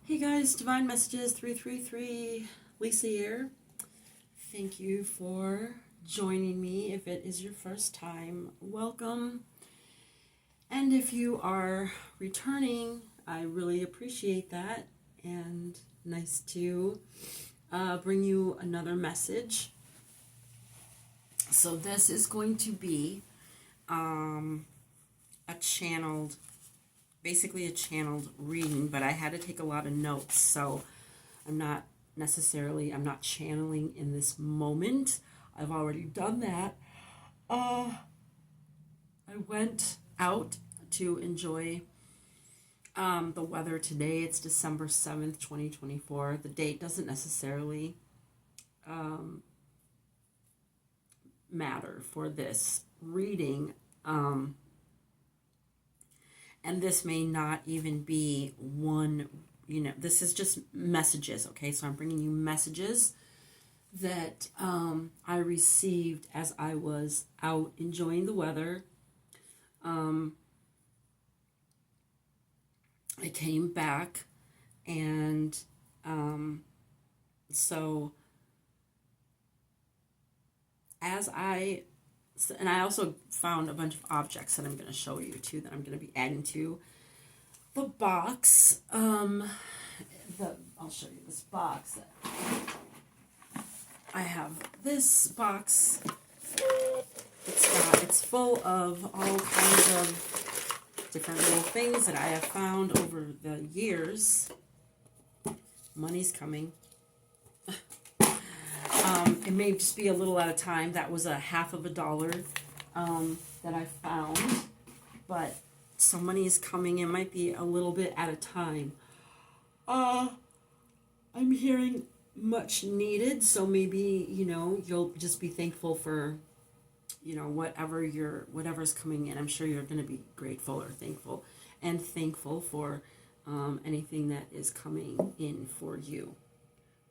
Hey guys, Divine Messages 333, Lisa here. Thank you for joining me. If it is your first time, welcome. And if you are returning, I really appreciate that. And nice to bring you another message. So this is going to be basically a channeled reading, but I had to take a lot of notes, so I'm not channeling in this moment. I've already done that. I went out to enjoy the weather today. It's December 7th, 2024. The date doesn't necessarily matter for this reading. And this may not even be one, this is just messages, okay? So I'm bringing you messages that I received as I was out enjoying the weather. I came back, and so and I also found a bunch of objects that I'm going to show you too, that I'm going to be adding to the box. I'll show you this box. I have this box. It's full of all kinds of different little things that I have found over the years. Money's coming. It may just be a little at a time. That was a half of $1 that I found. But so money is coming. It might be a little bit at a time. I'm hearing much needed. So maybe, you'll just be thankful for, whatever's coming in. I'm sure you're going to be grateful or thankful. And thankful for anything that is coming in for you.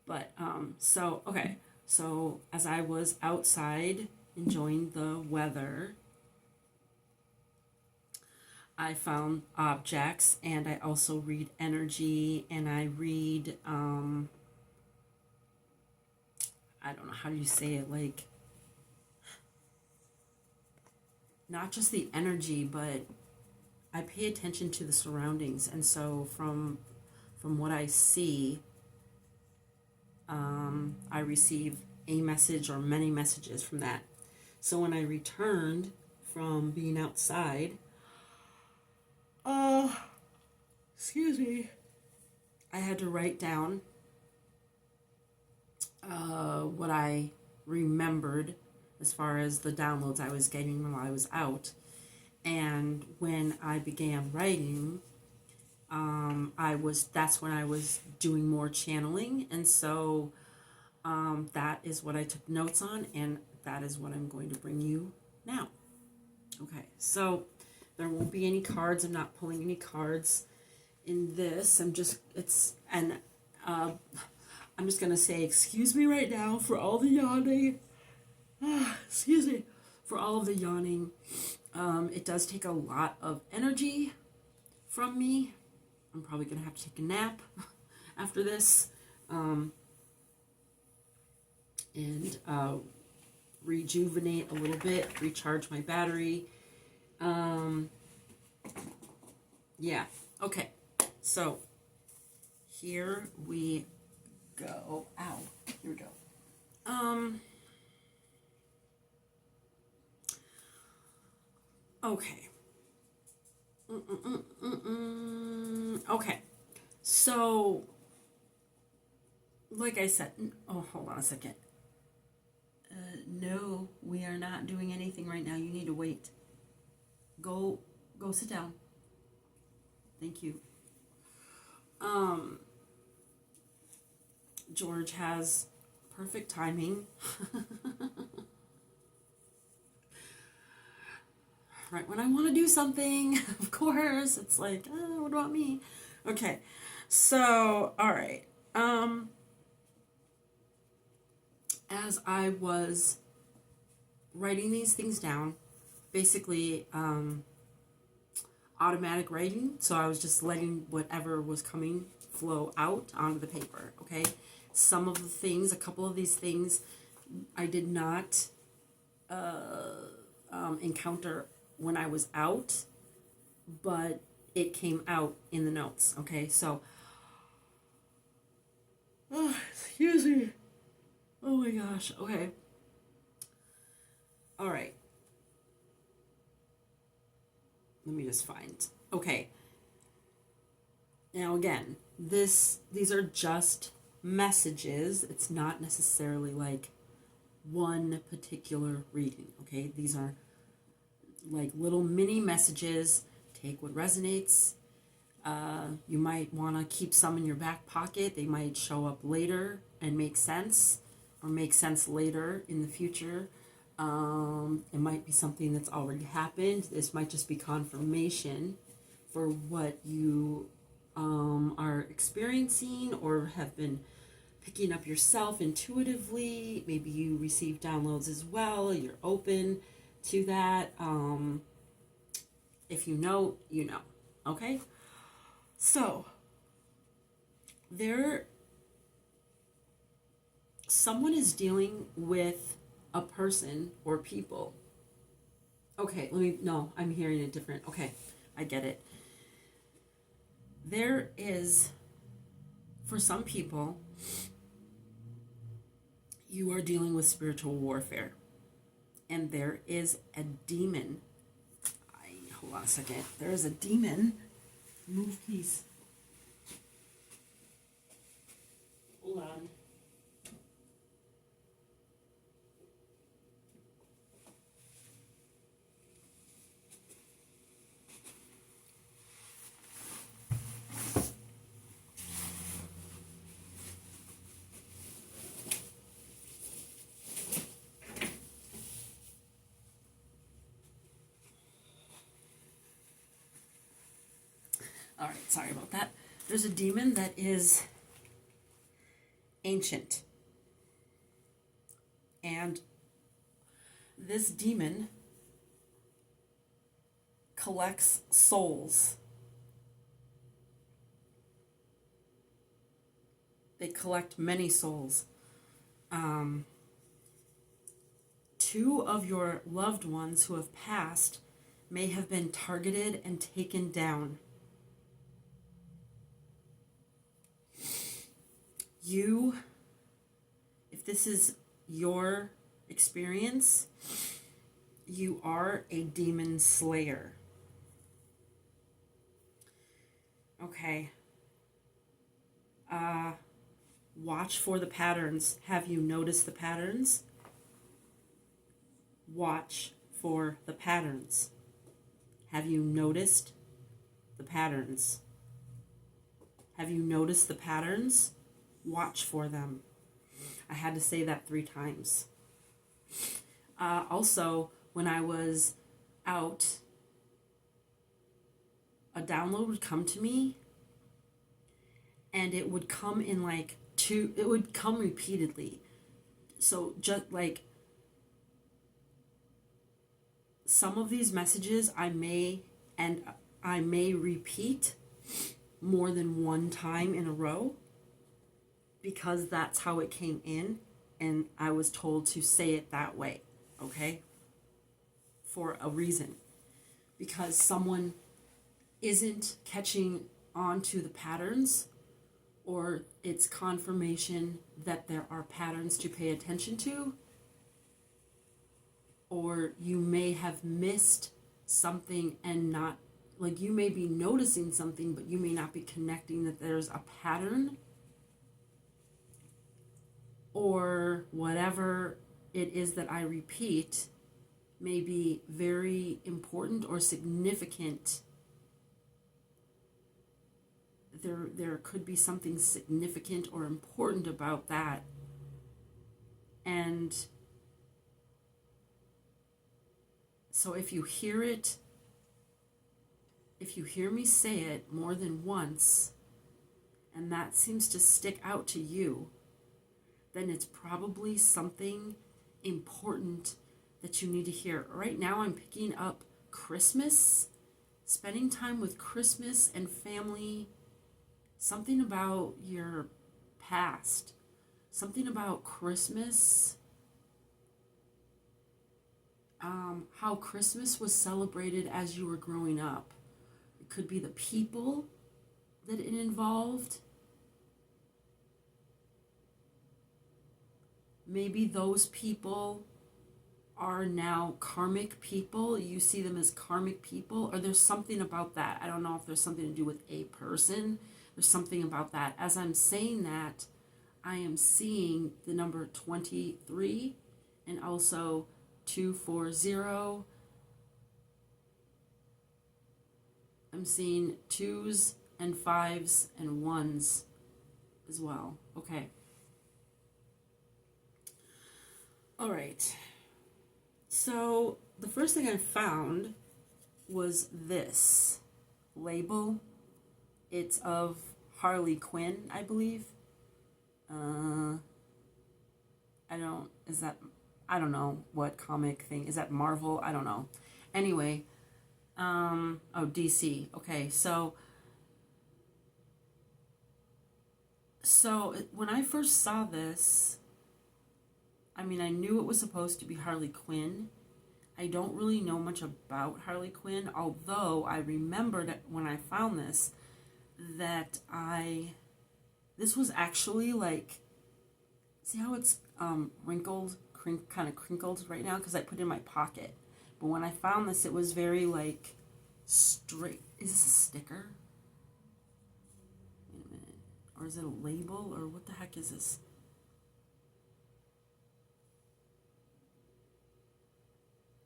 But, okay. So as I was outside enjoying the weather, I found objects, and I also read energy, and I read, I don't know, how do you say it, like, not just the energy, but I pay attention to the surroundings. And so from what I see, I received a message or many messages from that. So when I returned from being outside, excuse me, I had to write down what I remembered as far as the downloads I was getting while I was out. And when I began writing, that's when I was doing more channeling, and so that is what I took notes on, and that is what I'm going to bring you now. Okay, so there won't be any cards. I'm not pulling any cards in this. I'm just gonna say excuse me right now for all the yawning. Excuse me for all of the yawning. It does take a lot of energy from me. I'm probably going to have to take a nap after this, and rejuvenate a little bit, recharge my battery. Yeah, okay, so here we go. Ow, here we go. Okay. Okay, so like I said, hold on a second. No, we are not doing anything right now. You need to wait. Go sit down. Thank you. George has perfect timing. Right when I want to do something, of course, it's like, what about me? Okay, so, all right. As I was writing these things down, basically, automatic writing, so I was just letting whatever was coming flow out onto the paper, okay? Some of the things, a couple of these things, I did not encounter when I was out, but it came out in the notes, okay? So, excuse me. Oh my gosh, okay. All right. Let me just find. Okay. Now again, these are just messages. It's not necessarily like one particular reading, okay? These are like little mini messages. Take what resonates. You might want to keep some in your back pocket. They might show up later and make sense, or make sense later in the future. It might be something that's already happened. This might just be confirmation for what you are experiencing or have been picking up yourself intuitively. Maybe you receive downloads as well. You're open to that. If you know, you know. Okay? So, someone is dealing with a person or people. Okay, I'm hearing it different. Okay, I get it. There is, for some people, you are dealing with spiritual warfare. And there is a demon. Hold on a second. There is a demon. Move, please. Hold on. All right, sorry about that. There's a demon that is ancient. And this demon collects souls. They collect many souls. Two of your loved ones who have passed may have been targeted and taken down. If this is your experience, you are a demon slayer. Okay. Watch for the patterns. Have you noticed the patterns? Watch for the patterns. Have you noticed the patterns? Have you noticed the patterns? Watch for them. I had to say that 3 times. Also, when I was out, a download would come to me, and it would come in it would come repeatedly. So just like some of these messages I may repeat more than one time in a row, because that's how it came in, and I was told to say it that way, okay? For a reason. Because someone isn't catching on to the patterns, or it's confirmation that there are patterns to pay attention to, or you may have missed something and not, like you may be noticing something, but you may not be connecting that there's a pattern, or whatever it is that I repeat may be very important or significant. There could be something significant or important about that. And so if you hear it, if you hear me say it more than once, and that seems to stick out to you, then it's probably something important that you need to hear. Right now I'm picking up Christmas, spending time with Christmas and family, something about your past, something about Christmas, how Christmas was celebrated as you were growing up. It could be the people that it involved. Maybe those people are now karmic people. You see them as karmic people, or there's something about that. I don't know if there's something to do with a person. There's something about that. As I'm saying that, I am seeing the number 23 and also 240. I'm seeing 2s and 5s and 1s as well. Okay. All right. So the first thing I found was this label. It's of Harley Quinn, I believe. I don't know what comic thing. Is that Marvel? I don't know. Anyway, DC. Okay, so when I first saw this, I mean, I knew it was supposed to be Harley Quinn. I don't really know much about Harley Quinn, although I remembered when I found this that this was actually like, see how it's wrinkled, kind of crinkled right now because I put it in my pocket. But when I found this, it was very like straight. Is this a sticker? Wait a minute. Or is it a label? Or what the heck is this?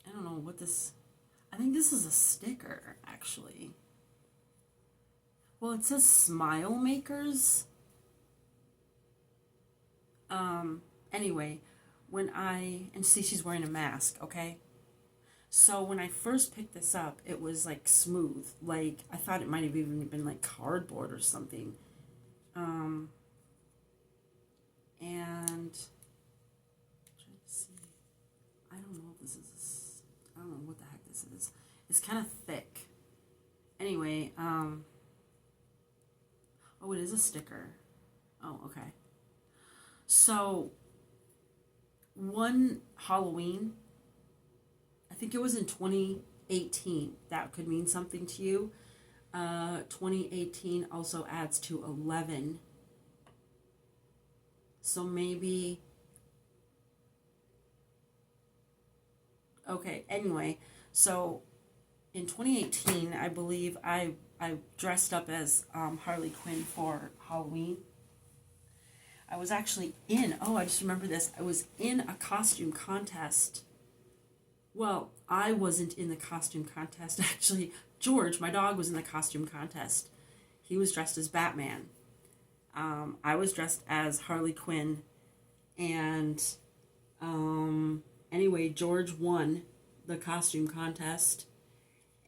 I don't know what this... I think this is a sticker, actually. Well, it says Smile Makers. Anyway, and see, she's wearing a mask, okay? So when I first picked this up, it was like smooth. Like, I thought it might have even been like cardboard or something. And trying to see. I don't know if this is, I don't know what the heck this is. It's kind of thick. Anyway, oh, it is a sticker. Oh, okay. So, one Halloween, I think it was in 2018, that could mean something to you. 2018 also adds to 11. So maybe, okay, anyway, so in 2018, I believe I dressed up as Harley Quinn for Halloween. I was actually I just remember this. I was in a costume contest. Well, I wasn't in the costume contest, actually. George, my dog, was in the costume contest. He was dressed as Batman. I was dressed as Harley Quinn. And anyway, George won the costume contest.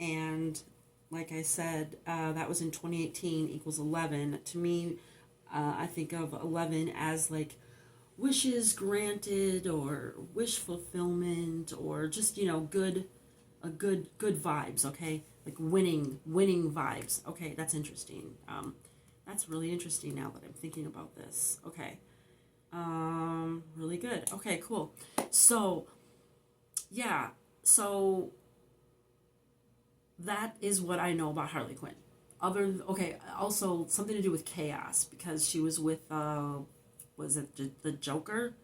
And like I said, that was in 2018 equals 11. To me, I think of 11 as like wishes granted or wish fulfillment or just, good vibes, okay? Like winning vibes. Okay, that's interesting. That's really interesting now that I'm thinking about this. Okay. Really good. Okay, cool. So, yeah. So that is what I know about Harley Quinn. Also something to do with chaos because she was with, was it the Joker?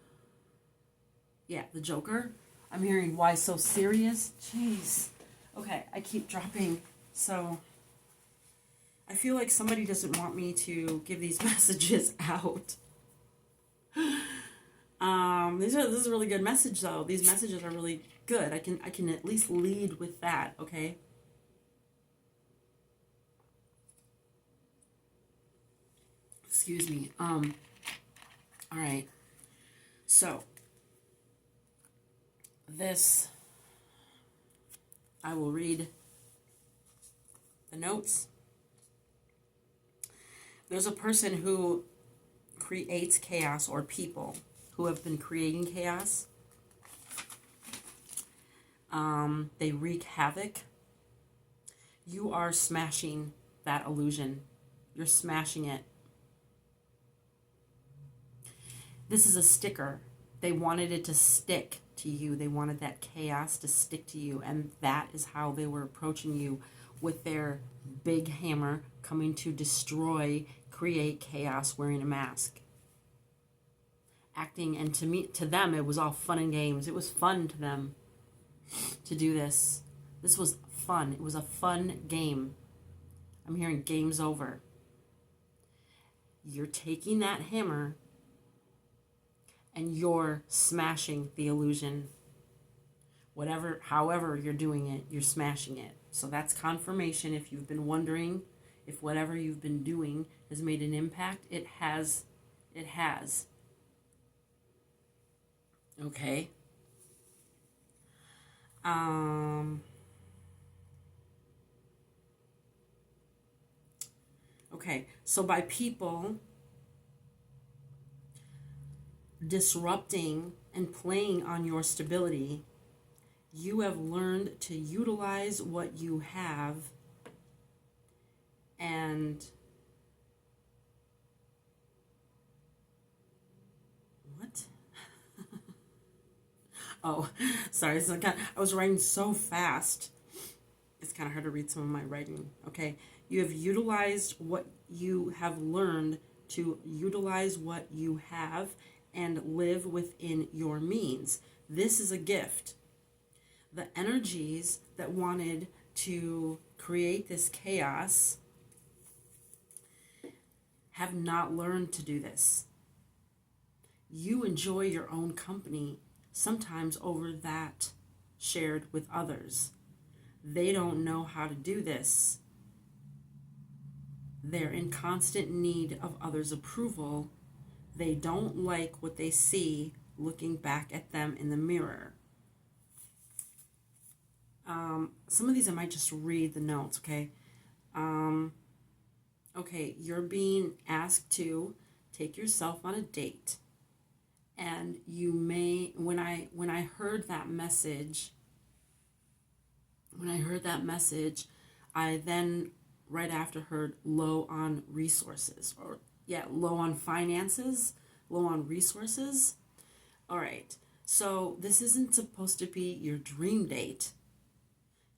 Yeah, the Joker. I'm hearing why so serious. Jeez. Okay, I keep dropping. So I feel like somebody doesn't want me to give these messages out. This is a really good message though. These messages are really good. I can at least lead with that, okay? Excuse me. All right. So this, I will read the notes. There's a person who creates chaos, or people who have been creating chaos. They wreak havoc. You are smashing that illusion. You're smashing it. This is a sticker. They wanted it to stick to you. They wanted that chaos to stick to you. And that is how they were approaching you, with their big hammer, coming to destroy, create chaos, wearing a mask. Acting, and to them, it was all fun and games. It was fun to them to do this. This was fun. It was a fun game. I'm hearing game's over. You're taking that hammer and you're smashing the illusion. Whatever, however you're doing it, you're smashing it. So that's confirmation. If you've been wondering if whatever you've been doing has made an impact, it has. It has. Okay. Okay, so by people disrupting and playing on your stability, you have learned to utilize what you have and what? Oh, sorry. I was writing so fast. It's kind of hard to read some of my writing. Okay. You have utilized what you have learned to utilize what you have and live within your means. This is a gift. The energies that wanted to create this chaos have not learned to do this. You enjoy your own company sometimes over that shared with others. They don't know how to do this. They're in constant need of others' approval. They don't like what they see looking back at them in the mirror. Some of these I might just read the notes, okay? Okay, you're being asked to take yourself on a date. And you may, when I heard that message, I then right after heard low on resources, or low on finances, low on resources. All right, so this isn't supposed to be your dream date.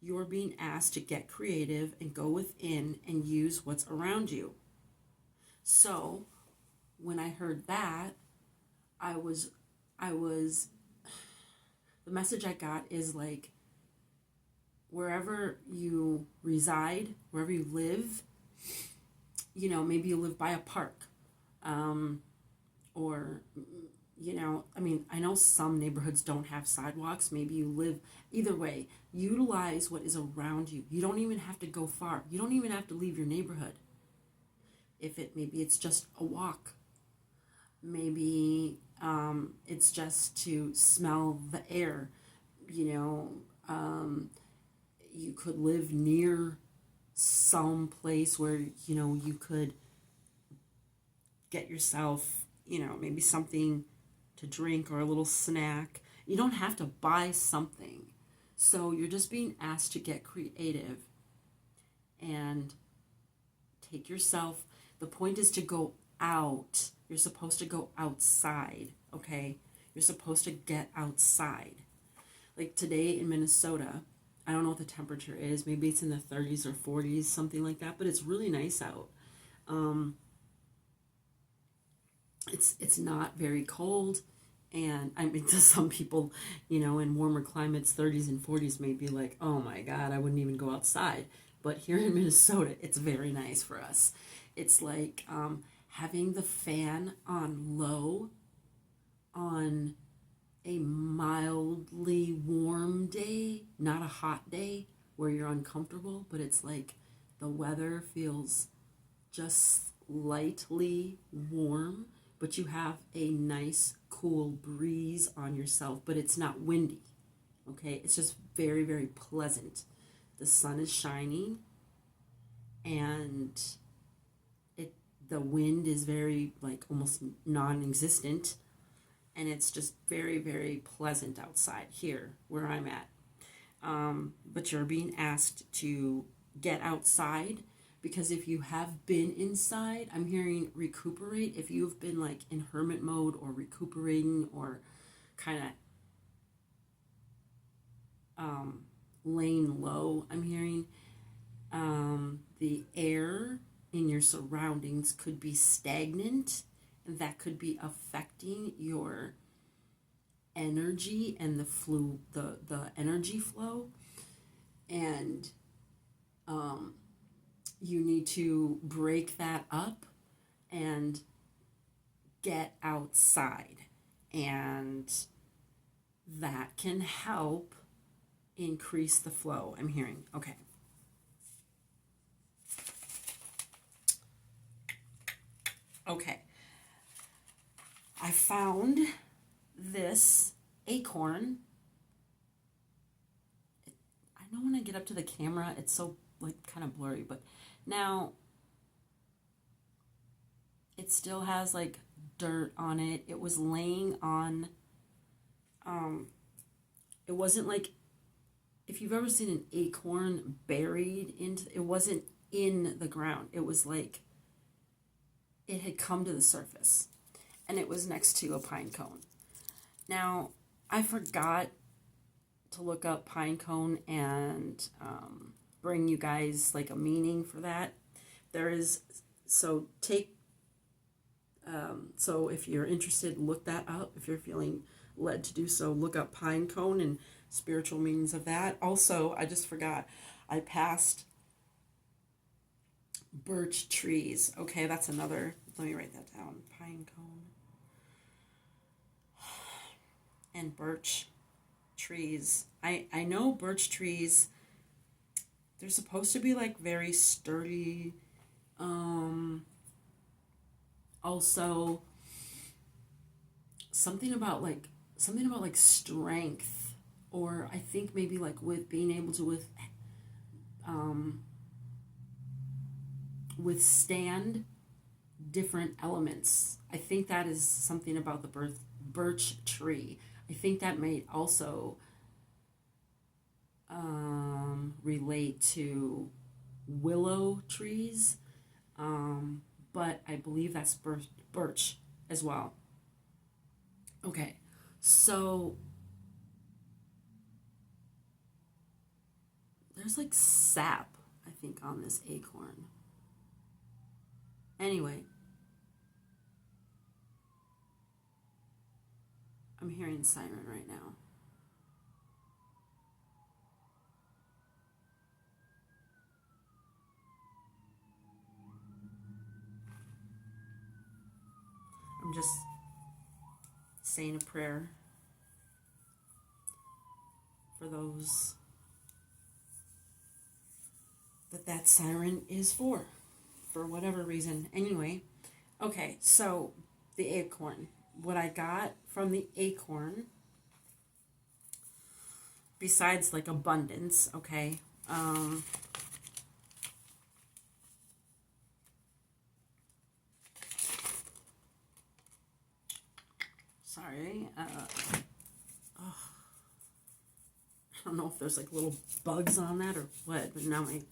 You're being asked to get creative and go within and use what's around you. So when I heard that, I was, the message I got is like, wherever you reside, wherever you live, maybe you live by a park, or, I know some neighborhoods don't have sidewalks. Maybe you live, either way, utilize what is around you. You don't even have to go far. You don't even have to leave your neighborhood. Maybe it's just a walk. Maybe it's just to smell the air. You could live near some place where, you could get yourself, maybe something to drink or a little snack. You don't have to buy something. So you're just being asked to get creative and take yourself. The point is to go out. You're supposed to go outside, okay? You're supposed to get outside. Like today in Minnesota, I don't know what the temperature is. Maybe it's in the 30s or 40s, something like that, but it's really nice out. It's not very cold, and I mean, to some people, in warmer climates, 30s and 40s may be like, oh my God, I wouldn't even go outside. But here in Minnesota, it's very nice for us. It's like having the fan on low on a mildly warm day, not a hot day where you're uncomfortable, but it's like the weather feels just lightly warm, but you have a nice cool breeze on yourself, but it's not windy. Okay, it's just very, very pleasant. The sun is shining, and the wind is very, like, almost non-existent, and it's just very, very pleasant outside here where I'm at. But you're being asked to get outside, because if you have been inside, I'm hearing recuperate. If you've been like in hermit mode or recuperating or kind of laying low, I'm hearing the air in your surroundings could be stagnant, and that could be affecting your energy and the energy flow. And you need to break that up and get outside, and that can help increase the flow, I'm hearing. Okay. Okay. I found this acorn. I know when I get up to the camera, it's so like kind of blurry, but now it still has like dirt on it. It was laying on, it wasn't like, if you've ever seen an acorn buried into, it wasn't in the ground. It was like, it had come to the surface, and it was next to a pine cone. Now, I forgot to look up pine cone and bring you guys like a meaning for that. There is, so if you're interested, look that up. If you're feeling led to do so, look up pine cone and spiritual meanings of that. Also, I just forgot, I passed birch trees. Okay, that's another, let me write that down. Pine cone and birch trees. I know birch trees, they're supposed to be like very sturdy. Also something about like strength, or I think maybe like with being able to withstand different elements. I think that is something about the birch tree. I think that may also relate to willow trees, but I believe that's birch as well. Okay, so there's like sap, I think, on this acorn. Anyway, I'm hearing siren right now. I'm just saying a prayer for those that siren is for whatever reason. Anyway, okay, so the acorn. What I got from the acorn, besides like abundance, okay, sorry, I don't know if there's like little bugs on that or what, but now my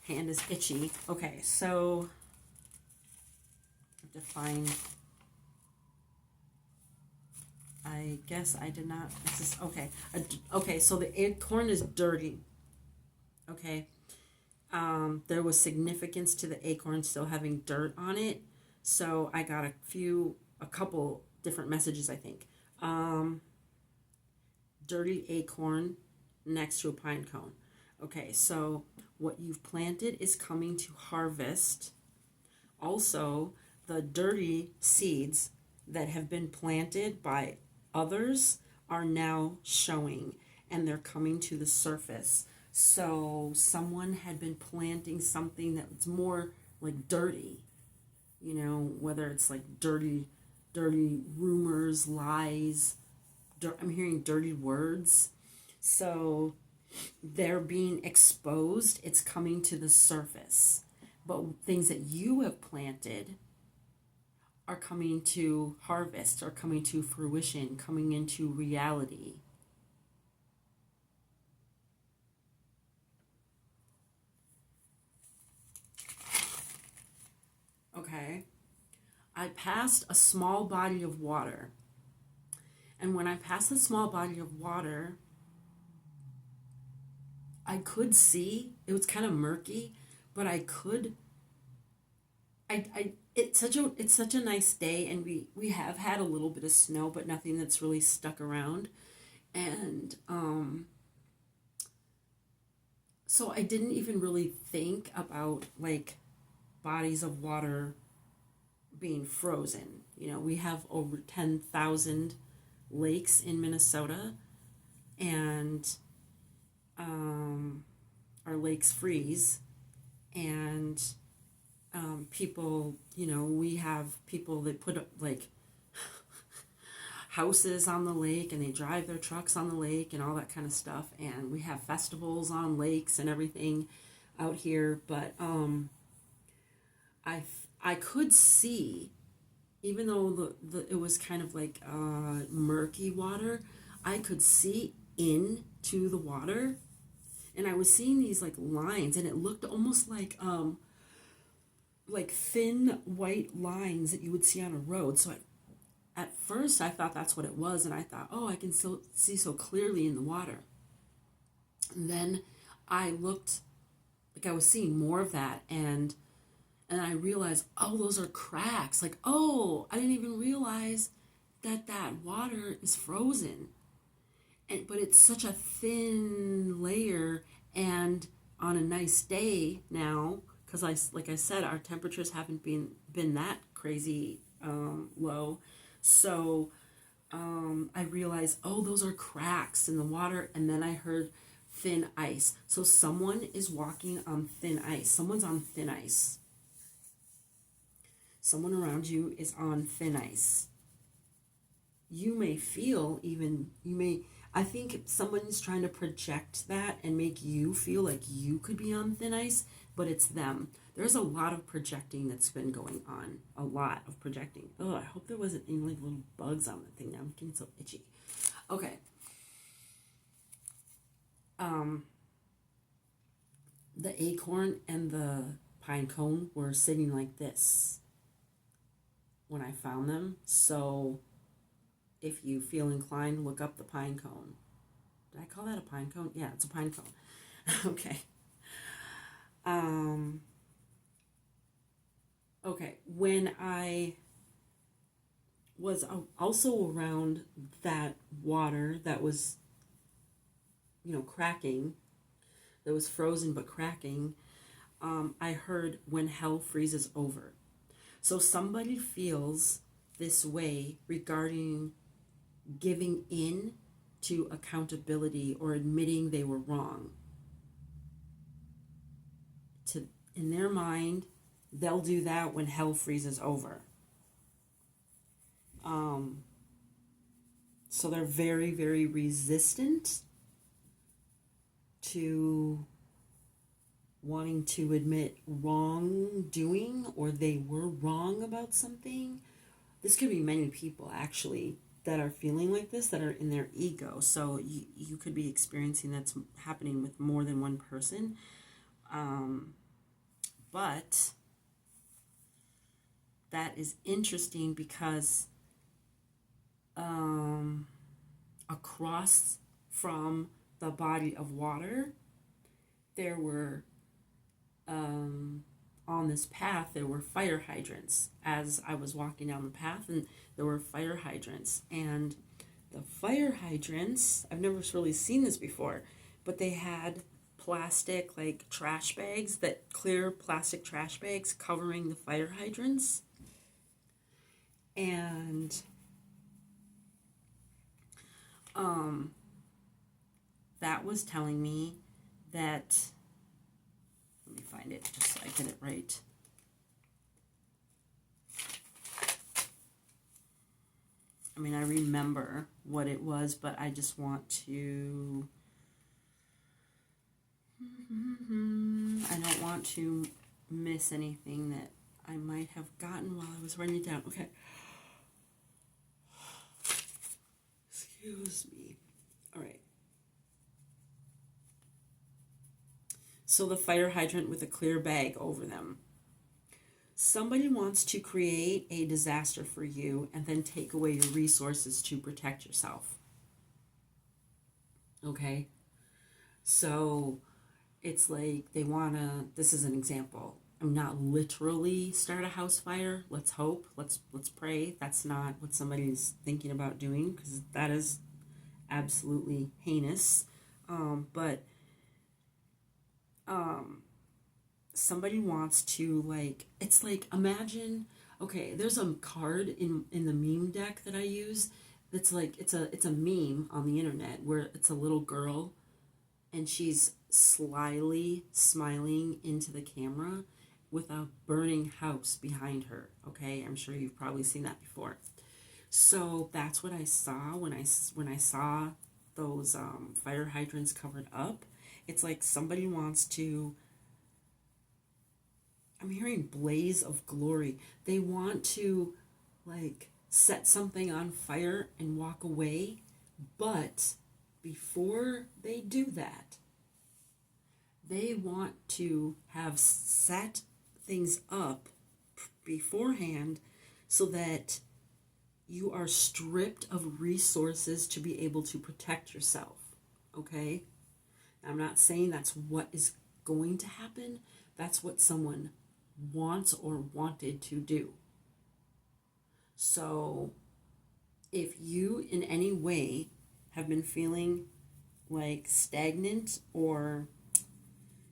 hand is itchy. Okay, so I have to find, I guess I did not, this is, okay, okay, so the acorn is dirty, okay, there was significance to the acorn still having dirt on it, so I got a couple different messages, I think. Dirty acorn next to a pine cone. Okay, so what you've planted is coming to harvest. Also, the dirty seeds that have been planted by others are now showing, and they're coming to the surface. So someone had been planting something that's more like dirty, whether it's like dirty rumors, lies, I'm hearing dirty words. So they're being exposed. It's coming to the surface. But things that you have planted are coming to harvest, are coming to fruition, coming into reality. I passed a small body of water. And when I passed the small body of water, I could see, it was kind of murky, but I could, it's such a nice day, and we have had a little bit of snow, but nothing that's really stuck around. And so I didn't even really think about like bodies of water being frozen. You know, we have over 10,000 lakes in Minnesota, and our lakes freeze, and people, you know, we have people that put up like houses on the lake, and they drive their trucks on the lake and all that kind of stuff, and we have festivals on lakes and everything out here. But I could see, even though it was kind of like murky water, I could see into the water, and I was seeing these like lines, and it looked almost like thin white lines that you would see on a road. So at first I thought that's what it was, and I thought, oh, I can still see so clearly in the water. And then I looked, like I was seeing more of that, and I realized, oh, those are cracks. Like, oh, I didn't even realize that water is frozen. But it's such a thin layer, and on a nice day now, because like I said, our temperatures haven't been that crazy low. So I realized, oh, those are cracks in the water, and then I heard thin ice. So someone is walking on thin ice. Someone's on thin ice. Someone around you is on thin ice. You may feel I think someone's trying to project that and make you feel like you could be on thin ice, but it's them. There's a lot of projecting that's been going on. A lot of projecting. Oh, I hope there wasn't any like little bugs on the thing now. I'm getting so itchy. Okay. The acorn and the pine cone were sitting like this when I found them. So if you feel inclined, look up the pine cone. Did I call that a pine cone? Yeah, it's a pine cone. Okay. Okay, when I was also around that water that was, you know, cracking, that was frozen but cracking, I heard when hell freezes over. So somebody feels this way regarding giving in to accountability or admitting they were wrong. In their mind, they'll do that when hell freezes over. So they're very, very resistant to wanting to admit wrongdoing, or they were wrong about something. This could be many people actually that are feeling like this, that are in their ego. So you could be experiencing that's happening with more than one person. But that is interesting because across from the body of water, there were, on this path, there were fire hydrants as I was walking down the path, and there were fire hydrants. And the fire hydrants, I've never really seen this before, but they had plastic, like trash bags, that clear plastic trash bags covering the fire hydrants. And that was telling me that, let me find it just so I get it right. I mean, I remember what it was, but I just want to, I don't want to miss anything that I might have gotten while I was writing it down. Okay. Excuse me. All right. So the fire hydrant with a clear bag over them. Somebody wants to create a disaster for you and then take away your resources to protect yourself. Okay? So it's like they want to, this is an example. I'm not literally start a house fire. Let's hope. Let's pray. That's not what somebody's thinking about doing, because that is absolutely heinous. But somebody wants to, like, it's like, imagine, okay, there's a card in the meme deck that I use that's like, it's a meme on the internet where it's a little girl and she's slyly smiling into the camera with a burning house behind her. Okay, I'm sure you've probably seen that before. So that's what I saw when I saw those fire hydrants covered up. It's like somebody wants to, I'm hearing blaze of glory. They want to, like, set something on fire and walk away, but before they do that, they want to have set things up beforehand so that you are stripped of resources to be able to protect yourself. Okay? I'm not saying that's what is going to happen. That's what someone wants or wanted to do. So if you in any way have been feeling like stagnant, or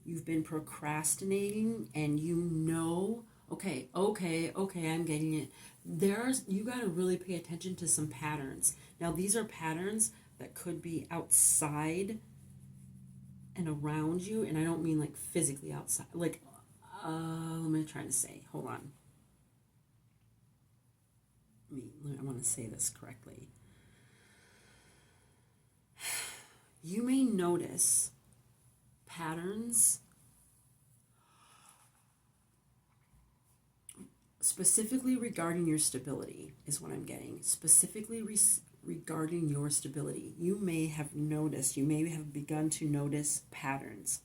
you've been procrastinating and you know, okay, I'm getting it. You got to really pay attention to some patterns. Now, these are patterns that could be outside and around you, and I don't mean like physically outside. Like, what am I trying to say? Hold on. I want to say this correctly. You may notice patterns specifically regarding your stability, is what I'm getting. Specifically regarding your stability. You may have begun to notice patterns.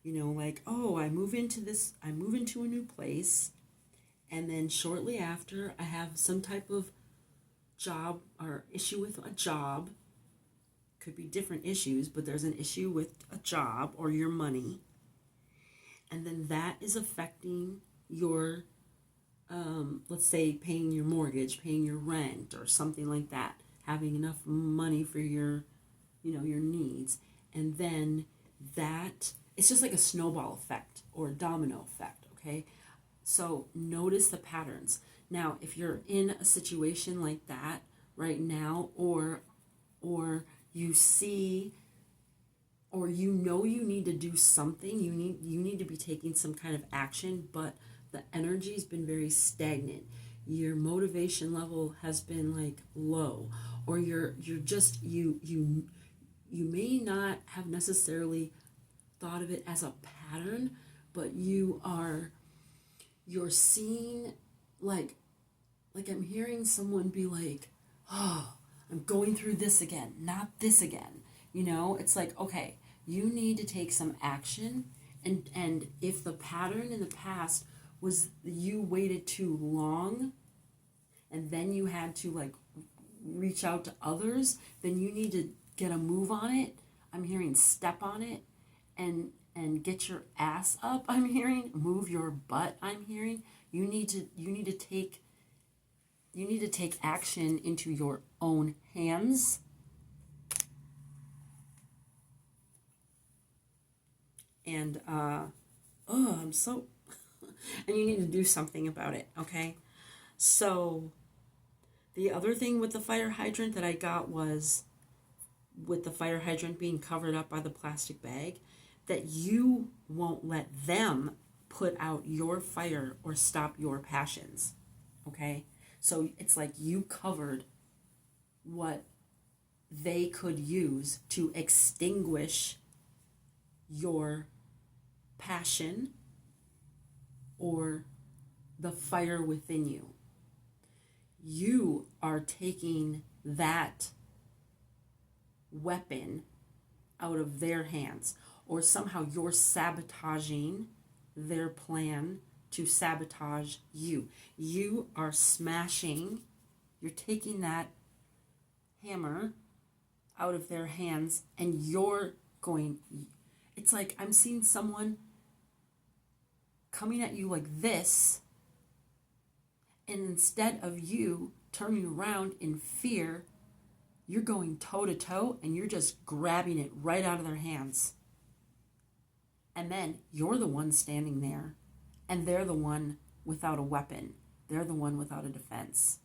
You know, like, oh, I move into a new place, and then shortly after I have some type of job or issue with a job. Could be different issues, but there's an issue with a job or your money. And then that is affecting your, let's say, paying your mortgage, paying your rent, or something like that. Having enough money for your needs. And then that, it's just like a snowball effect or a domino effect, okay? So notice the patterns. Now, if you're in a situation like that right now, or you see, or you know you need to do something, you need to be taking some kind of action, but the energy's been very stagnant. Your motivation level has been like low, or you're just you may not have necessarily thought of it as a pattern, but you're seeing, like I'm hearing someone be like, oh, I'm going through this again, not this again. You know, it's like, okay, you need to take some action. And if the pattern in the past was you waited too long and then you had to, like, reach out to others, then you need to get a move on it. I'm hearing step on it and get your ass up. I'm hearing move your butt. I'm hearing you need to take action into your own hands. And I'm so and you need to do something about it, okay? So the other thing with the fire hydrant that I got was, with the fire hydrant being covered up by the plastic bag, that you won't let them put out your fire or stop your passions, okay? So it's like you covered what they could use to extinguish your passion or the fire within you. You are taking that weapon out of their hands, or somehow you're sabotaging their plan to sabotage you. You are smashing, you're taking that hammer out of their hands and you're going, it's like I'm seeing someone coming at you like this, and instead of you turning around in fear, you're going toe to toe and you're just grabbing it right out of their hands. And then you're the one standing there and they're the one without a weapon. They're the one without a defense.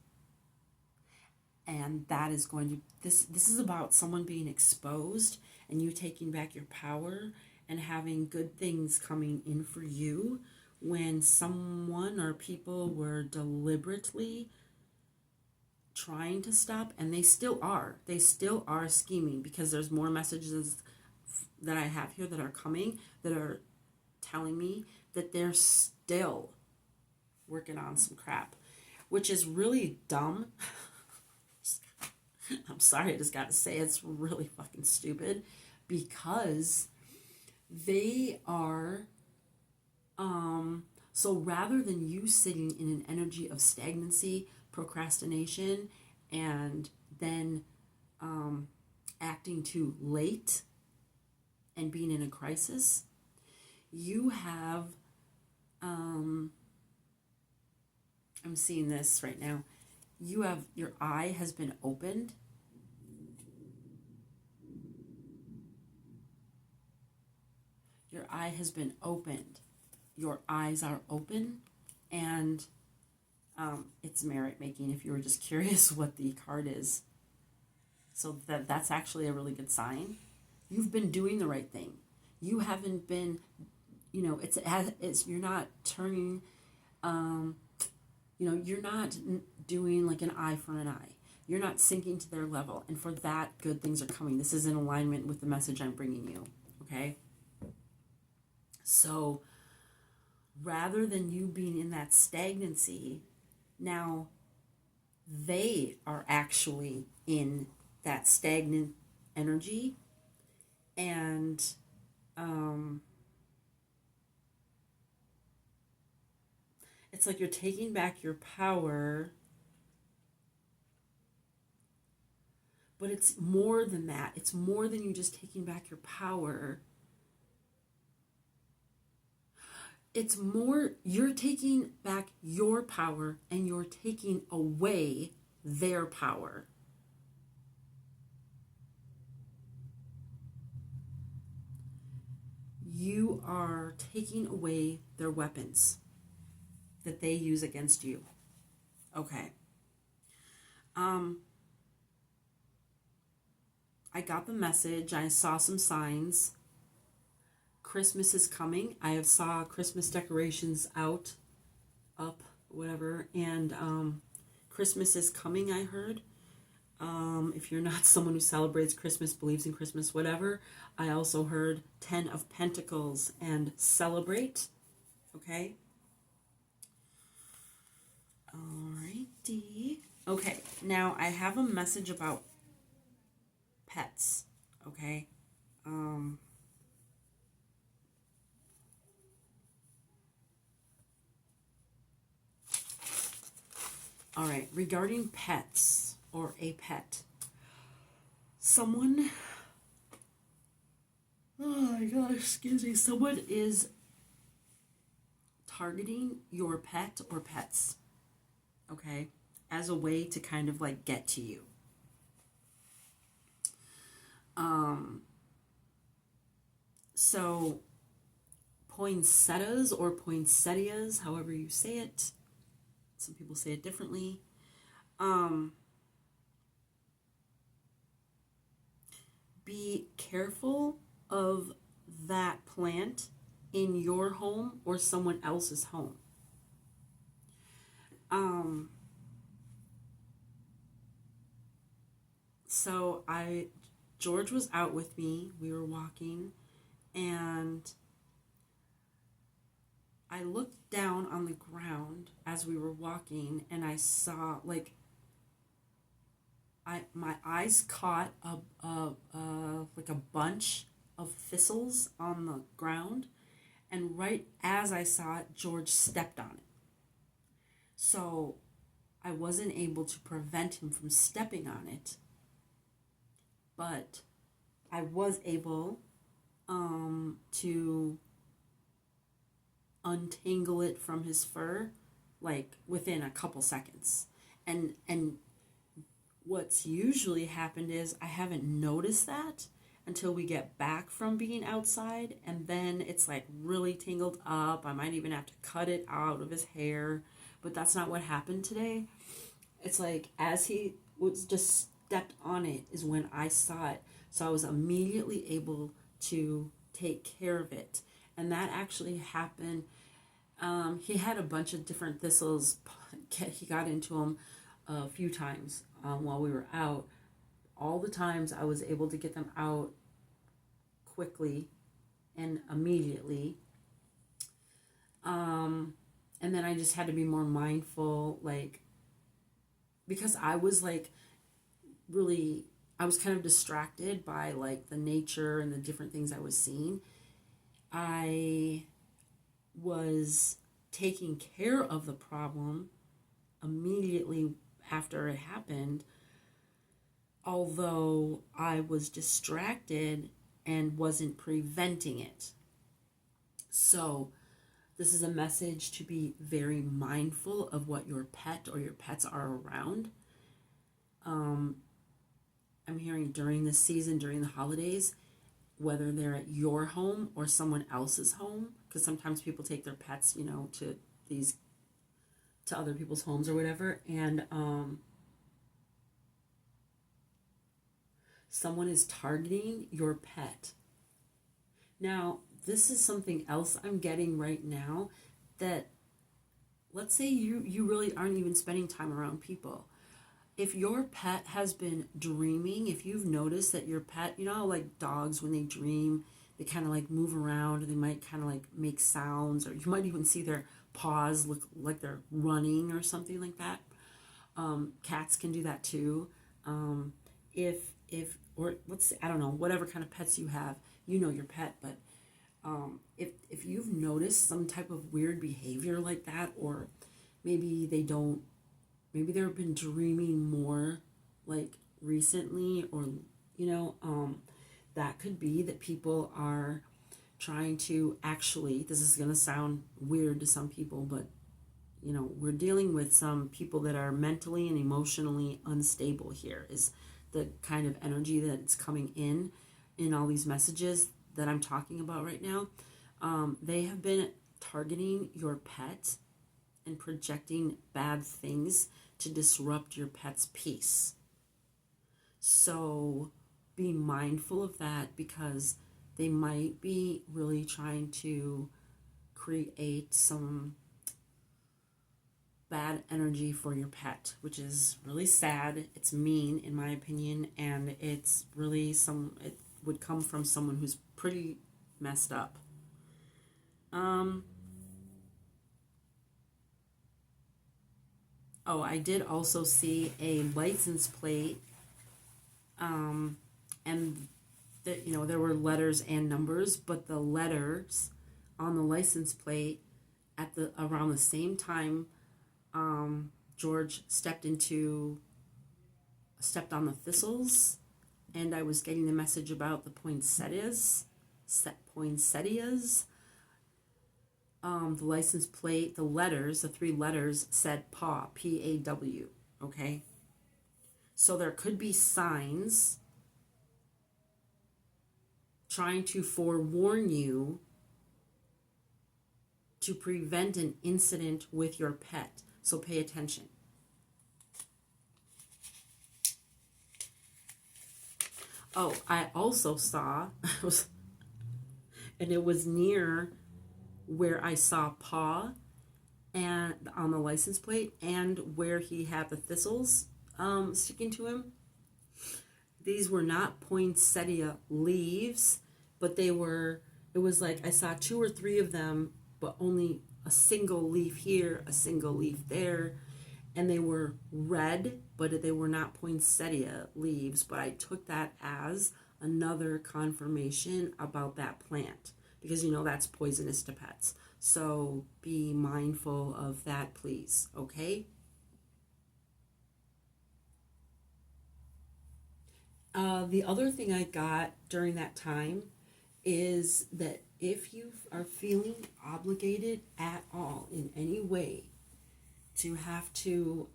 And that is going to, this is about someone being exposed and you taking back your power and having good things coming in for you when someone or people were deliberately trying to stop, and they still are scheming, because there's more messages that I have here that are coming that are telling me that they're still working on some crap, which is really dumb. I'm sorry, I just got to say it's really fucking stupid, because they are so rather than you sitting in an energy of stagnancy, procrastination, and then acting too late and being in a crisis, you have I'm seeing this right now. You have, your eye has been opened. Your eye has been opened. Your eyes are open, and it's merit making, if you were just curious what the card is. So that's actually a really good sign. You've been doing the right thing. You haven't been, it's you're not turning, you're not doing like an eye for an eye. You're not sinking to their level. And for that, good things are coming. This is in alignment with the message I'm bringing you. Okay? So rather than you being in that stagnancy, now they are actually in that stagnant energy. And it's like you're taking back your power, but it's more than that. It's more than you just taking back your power. It's more, you're taking back your power and you're taking away their power. You are taking away their weapons that they use against you. Okay. I got the message. I saw some signs. Christmas is coming. I have saw Christmas decorations up, whatever. And Christmas is coming, I heard. If you're not someone who celebrates Christmas, believes in Christmas, whatever, I also heard 10 of Pentacles and celebrate. Okay. Alrighty. Okay, now I have a message about pets. Okay. All right, regarding pets or a pet. Someone, oh my God, excuse me, someone is targeting your pet or pets, okay, as a way to kind of like get to you. So poinsettias or poinsettias, however you say it, some people say it differently. Be careful of that plant in your home or someone else's home. So George was out with me. We were walking, and I looked down on the ground as we were walking, and I saw my eyes caught like a bunch of thistles on the ground, And right as I saw it, George stepped on it. So I wasn't able to prevent him from stepping on it, but I was able to untangle it from his fur, like within a couple seconds. And what's usually happened is I haven't noticed that until we get back from being outside, and then it's like really tangled up. I might even have to cut it out of his hair, but that's not what happened today. It's like as he was just stepped on it is when I saw it. So I was immediately able to take care of it. And that actually happened. He had a bunch of different thistles. He got into them a few times while we were out. All the times I was able to get them out quickly and immediately. And then I just had to be more mindful, like, because I was like really, I was kind of distracted by like the nature and the different things I was seeing. I was taking care of the problem immediately after it happened, although I was distracted and wasn't preventing it. So this is a message to be very mindful of what your pet or your pets are around. I'm hearing during this season, during the holidays, whether they're at your home or someone else's home, because sometimes people take their pets, to other people's homes or whatever, and someone is targeting your pet. Now, this is something else I'm getting right now, that let's say you really aren't even spending time around people. If your pet has been dreaming, if you've noticed that your pet, like dogs, when they dream, they kind of like move around, and they might kind of like make sounds, or you might even see their paws look like they're running or something like that. Cats can do that too. Or let's say, I don't know, whatever kind of pets you have, your pet, but if you've noticed some type of weird behavior like that, or maybe they've been dreaming more like recently, or that could be that people are trying to actually, this is going to sound weird to some people, but we're dealing with some people that are mentally and emotionally unstable. Here is the kind of energy that's coming in all these messages that I'm talking about right now. They have been targeting your pet and projecting bad things to disrupt your pet's peace. So be mindful of that, because they might be really trying to create some bad energy for your pet, which is really sad. It's mean, in my opinion, and it's really it would come from someone who's pretty messed up. I did also see a license plate, and there were letters and numbers, but the letters on the license plate around the same time George stepped on the thistles, and I was getting the message about the poinsettias. The license plate, the 3 letters said paw, P-A-W, okay? So there could be signs trying to forewarn you to prevent an incident with your pet. So pay attention. I also saw, and it was near where I saw paw and on the license plate, and where he had the thistles sticking to him. These were not poinsettia leaves, but it was like I saw 2 or 3 of them, but only a single leaf here, a single leaf there, and they were red, but they were not poinsettia leaves. But I took that as another confirmation about that plant. because that's poisonous to pets. So be mindful of that, please. Okay. The other thing I got during that time is that if you are feeling obligated at all in any way to have to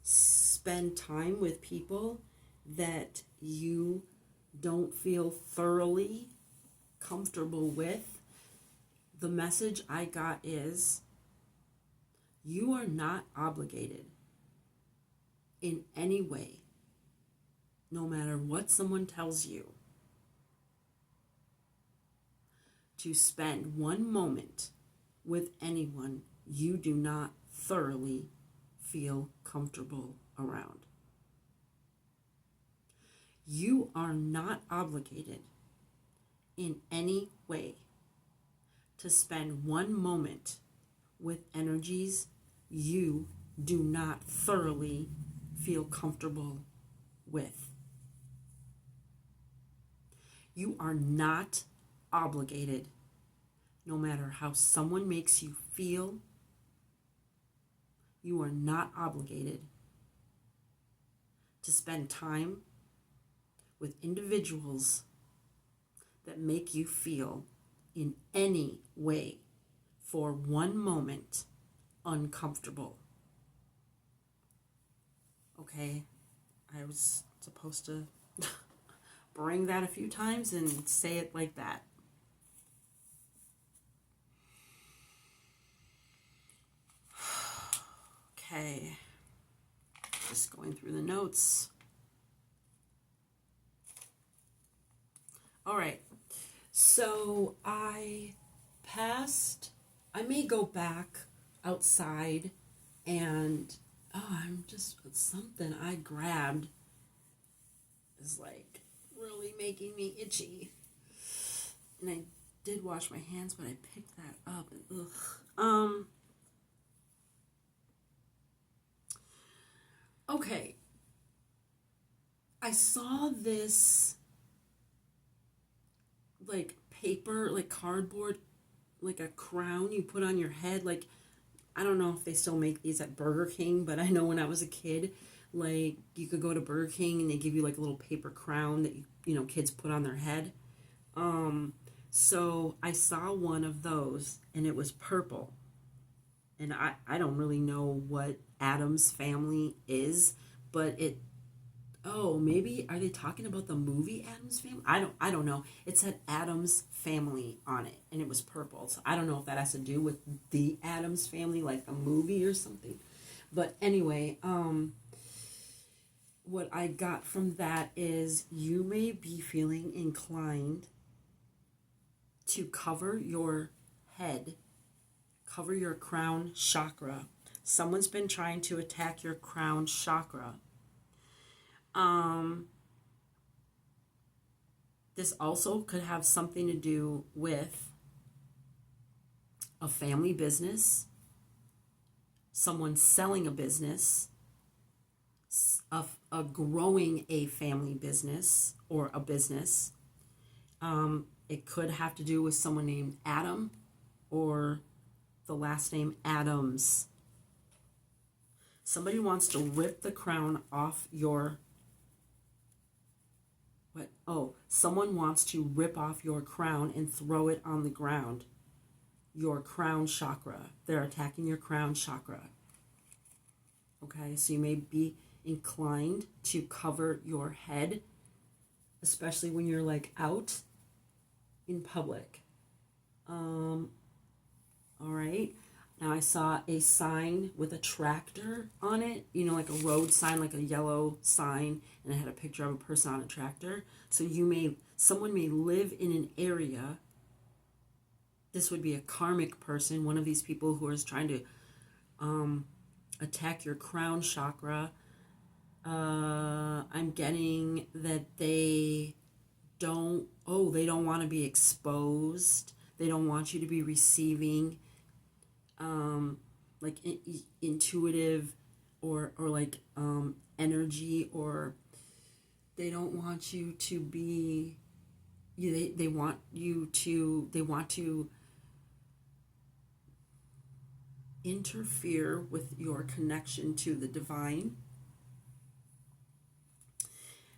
spend time with people that you don't feel thoroughly comfortable with, the message I got is you are not obligated in any way, no matter what someone tells you, to spend one moment with anyone you do not thoroughly feel comfortable around. You are not obligated in any way to spend one moment with energies you do not thoroughly feel comfortable with. You are not obligated, no matter how someone makes you feel. You are not obligated to spend time with individuals that make you feel in any way for one moment uncomfortable. Okay, I was supposed to bring that a few times and say it like that. Okay, just going through the notes. All right, so I may go back outside and, something I grabbed is like really making me itchy. And I did wash my hands, but I picked that up and okay. I saw this like paper, like cardboard, like a crown you put on your head. Like, I don't know if they still make these at Burger King, but I know when I was a kid, like you could go to Burger King and they give you like a little paper crown that kids put on their head. So I saw one of those and it was purple. And I don't really know what Addams Family is, but maybe are they talking about the movie Addams Family? I don't know. It said Addams Family on it and it was purple. So I don't know if that has to do with the Addams Family, like the movie or something. But anyway, what I got from that is you may be feeling inclined to cover your head, cover your crown chakra. Someone's been trying to attack your crown chakra. This also could have something to do with a family business, someone selling a business, a growing a family business or a business. It could have to do with someone named Adam or the last name Adams. Somebody wants to rip the crown off your someone wants to rip off your crown and throw it on the ground. Your crown chakra. They're attacking your crown chakra. Okay, so you may be inclined to cover your head, especially when you're like out in public. All right. Now I saw a sign with a tractor on it, like a road sign, like a yellow sign, and it had a picture of a person on a tractor. So someone may live in an area. This would be a karmic person, one of these people who is trying to attack your crown chakra. I'm getting that they don't want to be exposed. They don't want you to be receiving like intuitive or like energy, or they don't want you to be they want to interfere with your connection to the divine.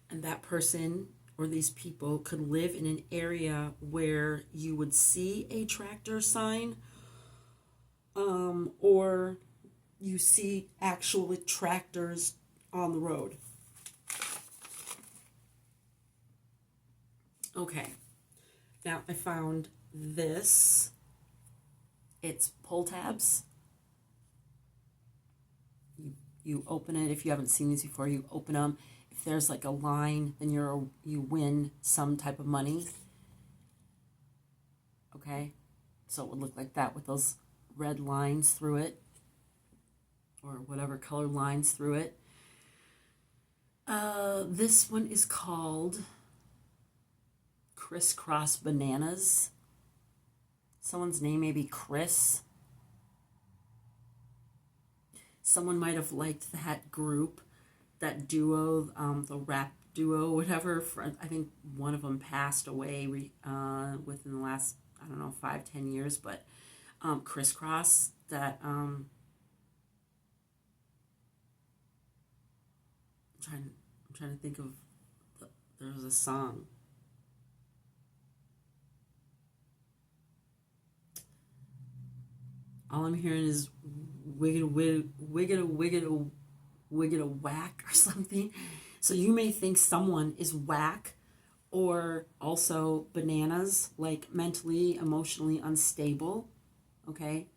And that person or these people could live in an area where you would see a tractor sign, or you see actual tractors on the road. Okay, now I found this. It's pull tabs. You open it. If you haven't seen these before, you open them. If there's like a line, then you win some type of money. Okay, so it would look like that with those red lines through it, or whatever color lines through it. This one is called Crisscross Bananas. Someone's name may be Chris. Someone might have liked that group, that duo, the rap duo, whatever. I think one of them passed away within the last, 5-10 years, but Crisscross, that I'm trying to think of there was a song. All I'm hearing is wiggada whack or something. So you may think someone is whack, or also bananas, like mentally, emotionally unstable. Okay.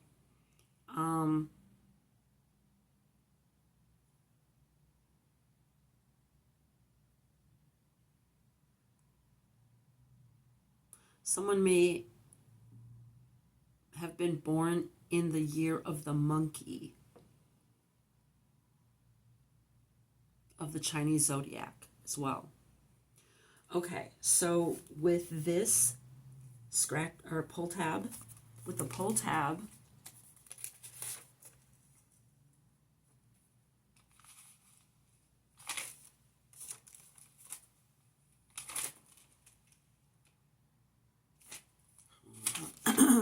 Someone may have been born in the year of the monkey of the Chinese zodiac as well. Okay, so with this pull tab, with the pull tab,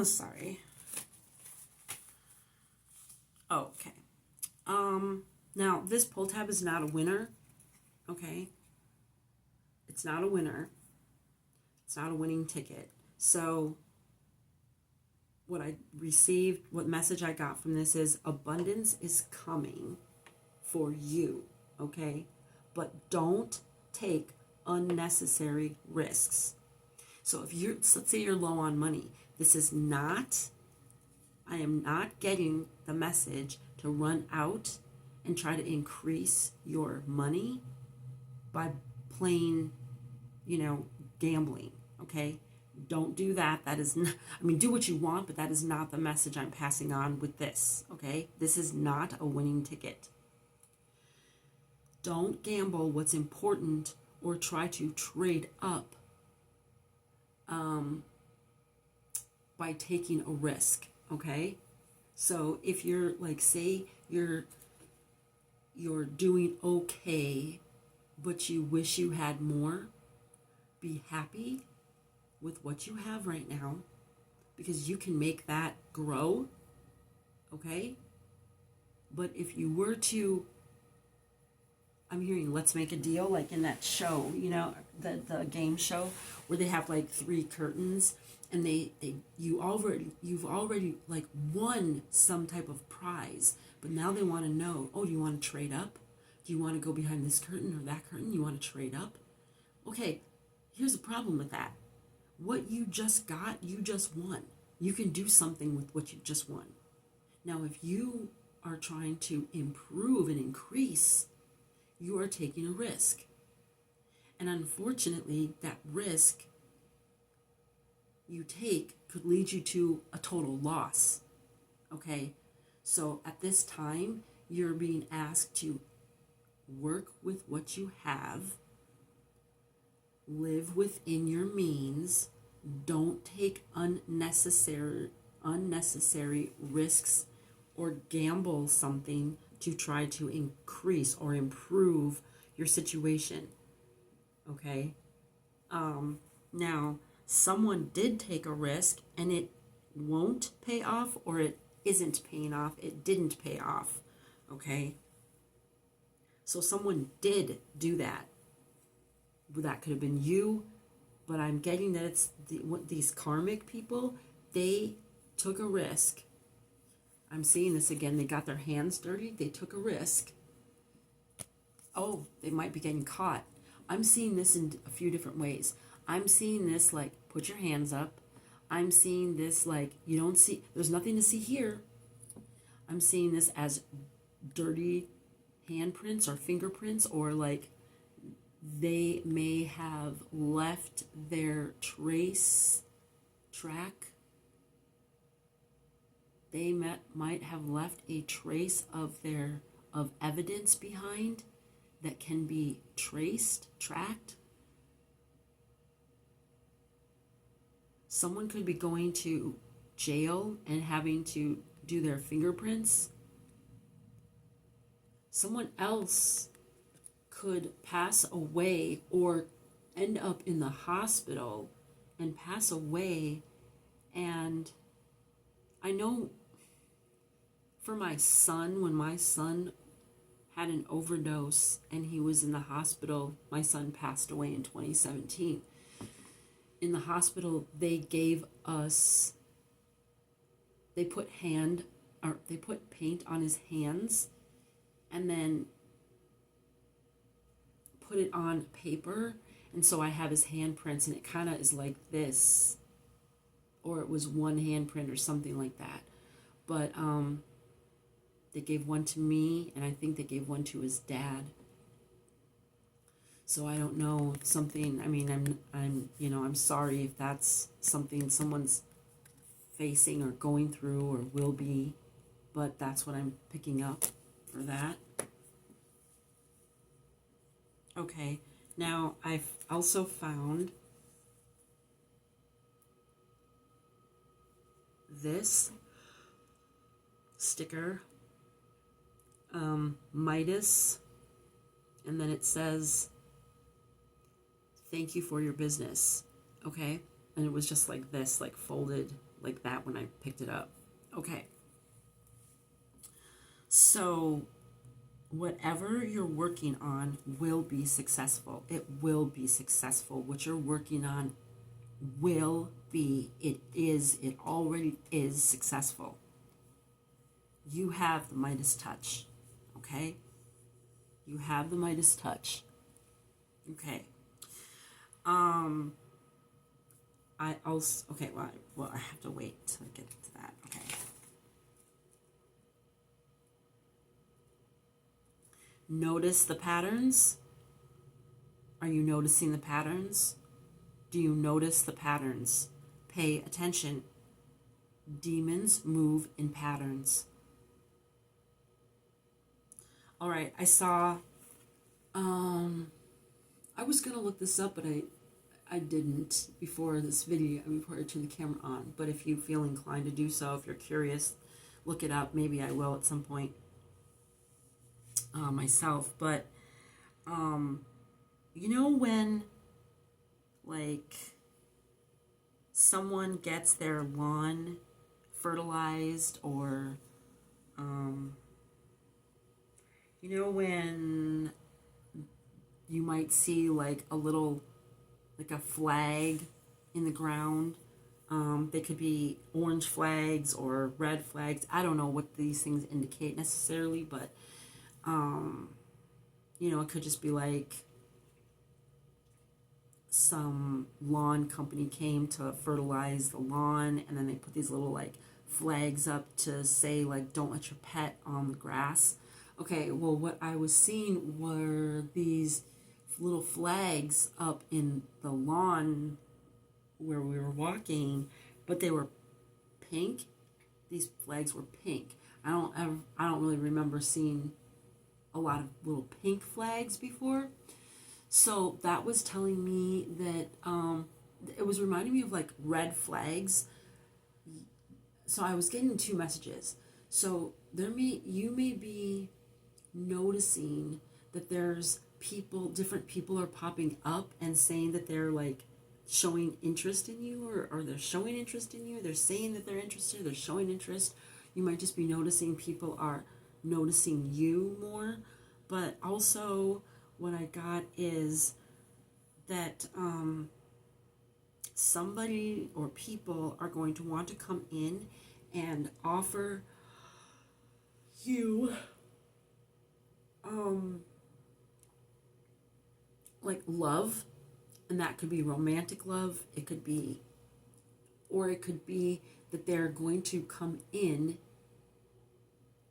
sorry. Okay. Now this pull tab is not a winner. Okay. It's not a winner. It's not a winning ticket. So what message I got from this is abundance is coming for you. Okay. But don't take unnecessary risks. So let's say you're low on money. I am not getting the message to run out and try to increase your money by playing, gambling, okay? Don't do that. That is not, do what you want, but that is not the message I'm passing on with this, okay? This is not a winning ticket. Don't gamble what's important or try to trade up by taking a risk, okay? So if you're say you're doing okay, but you wish you had more, be happy with what you have right now, because you can make that grow, okay? But if you were to, I'm hearing Let's Make a Deal, like in that show, the game show where they have like 3 curtains, and you've already like won some type of prize, but now they want to know, do you want to trade up? Do you want to go behind this curtain or that curtain? You want to trade up? Okay, here's the problem with that. What you just got, you just won. You can do something with what you just won. Now, if you are trying to improve and increase, you are taking a risk. And unfortunately, that risk you take could lead you to a total loss. Okay? So at this time, you're being asked to work with what you have, live within your means, don't take unnecessary risks or gamble something to try to increase or improve your situation. Okay? Now, someone did take a risk and it won't pay off, or it isn't paying off. It didn't pay off. Okay? So someone did do that. That could have been you, but I'm getting that it's these karmic people, they took a risk. I'm seeing this again. They got their hands dirty. They took a risk. Oh, they might be getting caught. I'm seeing this in a few different ways. I'm seeing this like, put your hands up. I'm seeing this like, you don't see, there's nothing to see here. I'm seeing this as dirty handprints or fingerprints, or like they may have left their track. They might have left a trace of evidence behind that can be tracked. Someone could be going to jail and having to do their fingerprints. Someone else could pass away or end up in the hospital and pass away. And I know for my son, when my son had an overdose and he was in the hospital, my son passed away in 2017. In the hospital, they put paint on his hands and then put it on paper. And so I have his handprints, and it kind of is like this, or it was one handprint or something like that. But they gave one to me, and I think they gave one to his dad. So I don't know if something, I mean, I'm sorry if that's something someone's facing or going through or will be, but that's what I'm picking up for that. Okay, now I've also found this sticker, Midas, and then it says, "Thank you for your business." Okay, and it was just like this, like folded like that when I picked it up. Okay, so whatever you're working on will be successful. It will be successful. What you're working on will be, it already is successful. You have the Midas touch, okay? You have the Midas touch. Okay. I also, okay, well, I have to wait till I get to that, okay. Notice the patterns. Are you noticing the patterns? Do you notice the patterns? Pay attention. Demons move in patterns. All right, I saw, I was going to look this up, but I didn't before this video, before I turned the camera on. But if you feel inclined to do so, if you're curious, look it up. Maybe I will at some point myself. But, you know when, like, someone gets their lawn fertilized, or, you know when you might see like a little, like a flag in the ground. They could be orange flags or red flags. I don't know what these things indicate necessarily, but, you know, it could just be like some lawn company came to fertilize the lawn, and then they put these little like flags up to say like, don't let your pet on the grass. Okay, well, what I was seeing were these little flags up in the lawn where we were walking, but they were pink. These flags were pink. I don't really remember seeing a lot of little pink flags before. So that was telling me that it was reminding me of like red flags. So I was getting two messages. So you may be noticing that there's different people are popping up and saying that they're like showing interest in you, or they're showing interest in you. They're saying that they're interested. They're showing interest. You might just be noticing people are noticing you more. But also what I got is that somebody or people are going to want to come in and offer you like love, and that could be romantic love, it could be, or it could be that they're going to come in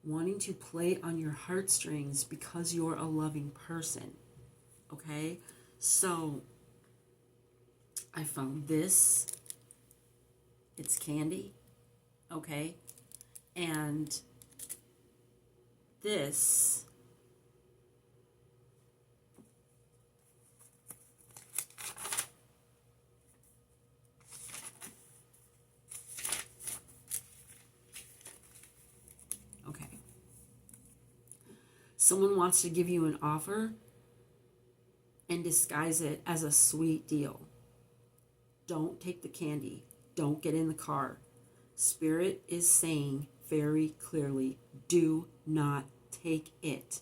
wanting to play on your heartstrings because you're a loving person. Okay, so I found this. It's candy. Okay, and this okay. Someone wants to give you an offer and disguise it as a sweet deal. Don't take the candy. Don't get in the car. Spirit is saying very clearly, do not take it.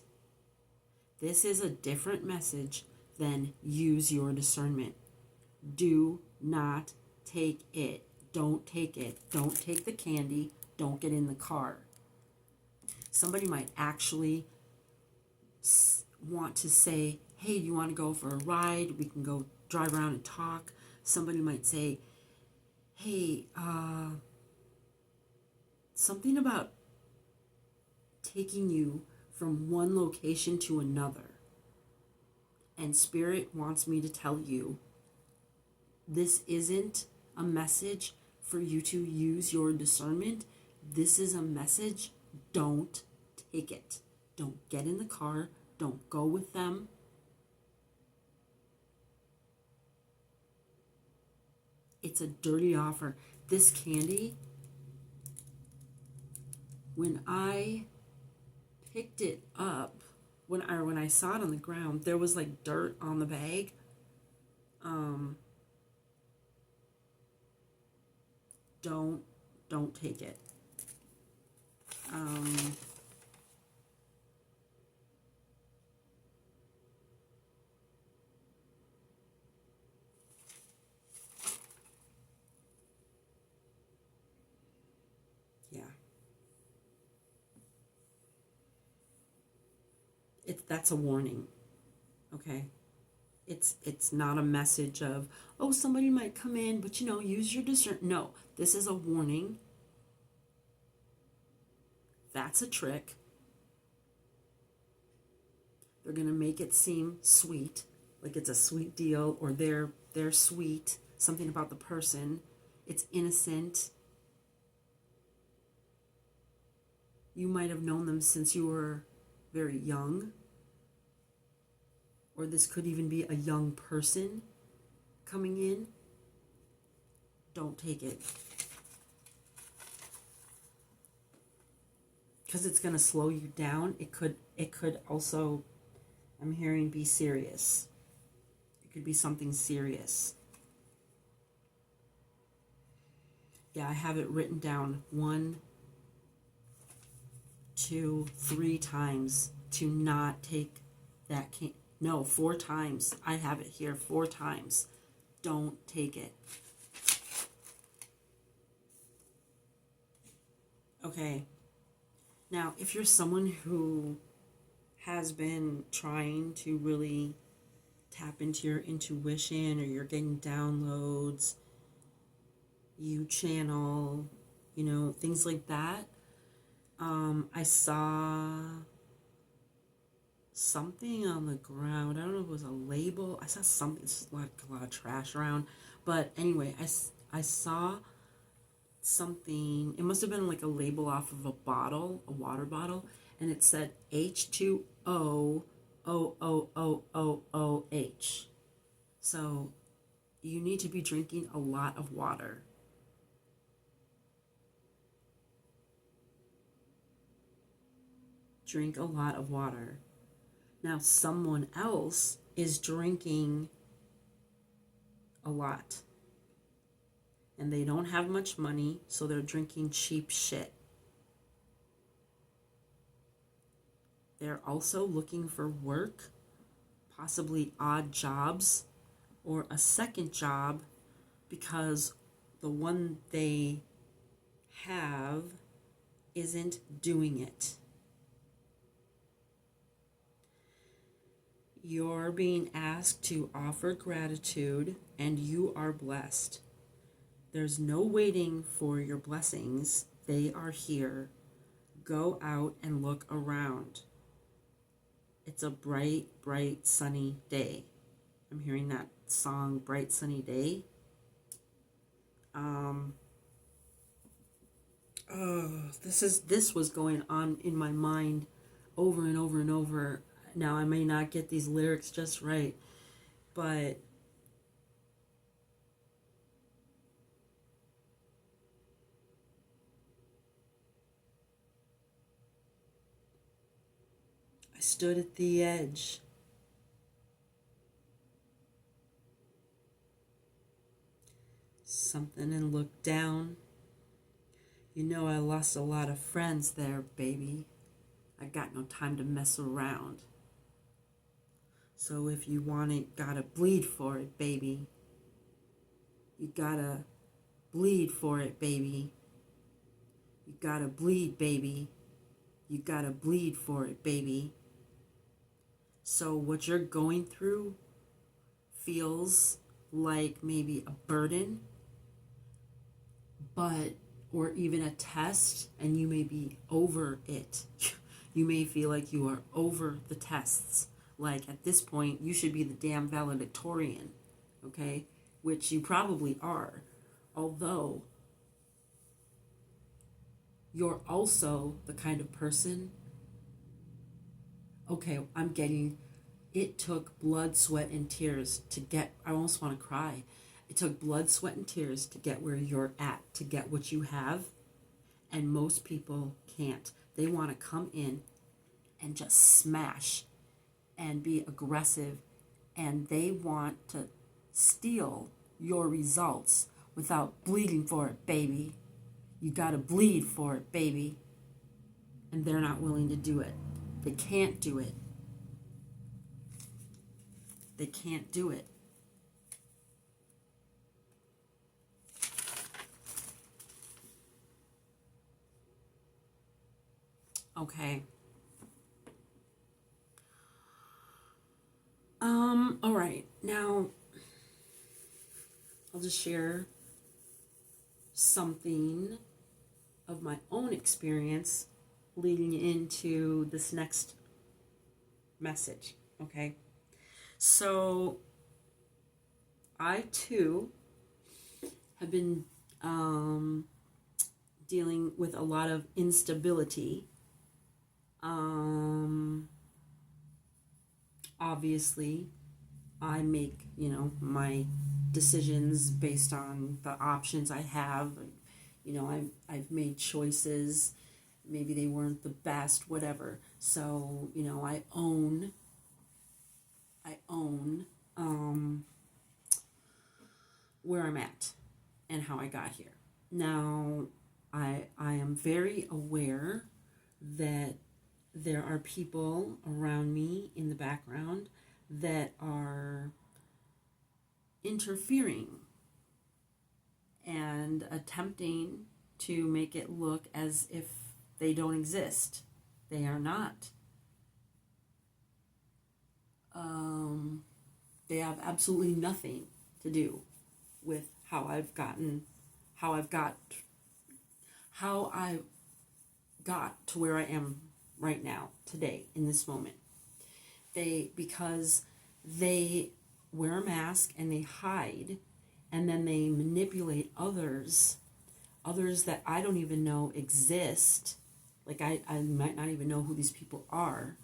This is a different message than use your discernment. Do not take it. Don't take it. Don't take the candy. Don't get in the car. Somebody might actually want to say, hey, do you want to go for a ride? We can go drive around and talk. Somebody might say, hey, something about taking you from one location to another. And Spirit wants me to tell you, this isn't a message for you to use your discernment. This is a message, don't take it. Don't get in the car. Don't go with them. It's a dirty offer. This candy, when I picked it up, when I saw it on the ground, there was like dirt on the bag. Don't take it. Yeah. That's a warning. Okay. It's not a message of, oh, somebody might come in, but use your discernment. No, this is a warning. That's a trick. They're going to make it seem sweet, like it's a sweet deal, or they're sweet, something about the person. It's innocent. You might have known them since you were very young. Or this could even be a young person coming in. Don't take it. Because it's going to slow you down. It could also, I'm hearing, be serious. It could be something serious. Yeah, I have it written down 1, 2, 3 times to not take that candy. No, 4 times. I have it here 4 times. Don't take it. Okay. Now, if you're someone who has been trying to really tap into your intuition, or you're getting downloads, you channel, things like that, I saw something on the ground. I don't know if it was a label. I saw something. It's like a lot of trash around. But anyway, I saw something. It must have been like a label off of a bottle, a water bottle. And it said H2O OOOOOH. So you need to be drinking a lot of water. Drink a lot of water. Now, someone else is drinking a lot. And they don't have much money, so they're drinking cheap shit. They're also looking for work, possibly odd jobs, or a second job because the one they have isn't doing it. You're being asked to offer gratitude, and you are blessed. There's no waiting for your blessings. They are here. Go out and look around. It's a bright, bright, sunny day. I'm hearing that song, Bright Sunny Day. This was going on in my mind over and over and over. Now, I may not get these lyrics just right, but I stood at the edge. Something and looked down. You know, I lost a lot of friends there, baby. I got no time to mess around. So if you want it, gotta bleed for it, baby. You gotta bleed for it, baby. You gotta bleed, baby. You gotta bleed for it, baby. So what you're going through feels like maybe a burden, or even a test, and you may be over it. You may feel like you are over the tests. Like at this point, you should be the damn valedictorian, okay? Which you probably are. Although, you're also the kind of person, okay, it took blood, sweat, and tears to get, I almost want to cry. It took blood, sweat, and tears to get where you're at, to get what you have. And most people can't. They want to come in and just smash and be aggressive. And they want to steal your results without bleeding for it, baby. You got to bleed for it, baby. And they're not willing to do it. They can't do it. They can't do it. Okay. All right. Now, I'll just share something of my own experience leading into this next message. Okay. So, I too have been dealing with a lot of instability. Obviously, I make, my decisions based on the options I have. I've made choices. Maybe they weren't the best, whatever. So, I own where I'm at and how I got here. Now, I am very aware that there are people around me in the background that are interfering and attempting to make it look as if they don't exist. They are not. They have absolutely nothing to do with how I got to where I am right now, today, in this moment. Because they wear a mask and they hide, and then they manipulate others that I don't even know exist. Like I might not even know who these people are,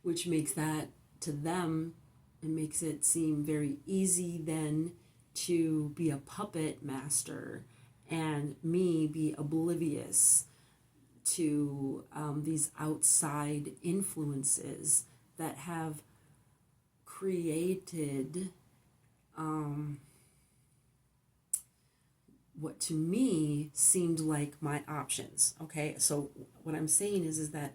which makes that, to them, it makes it seem very easy then to be a puppet master and me be oblivious to these outside influences that have created what to me seemed like my options. Okay, so what I'm saying is that,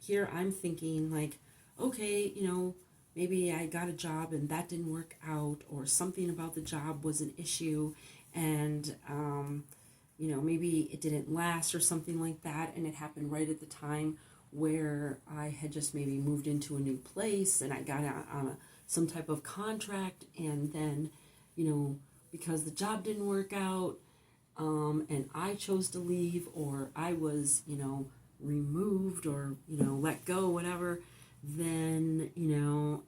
here I'm thinking like, okay, maybe I got a job and that didn't work out, or something about the job was an issue, and maybe it didn't last or something like that, and it happened right at the time where I had just maybe moved into a new place and I got on some type of contract, and then, because the job didn't work out, and I chose to leave, or I was, removed, or, let go, whatever, then,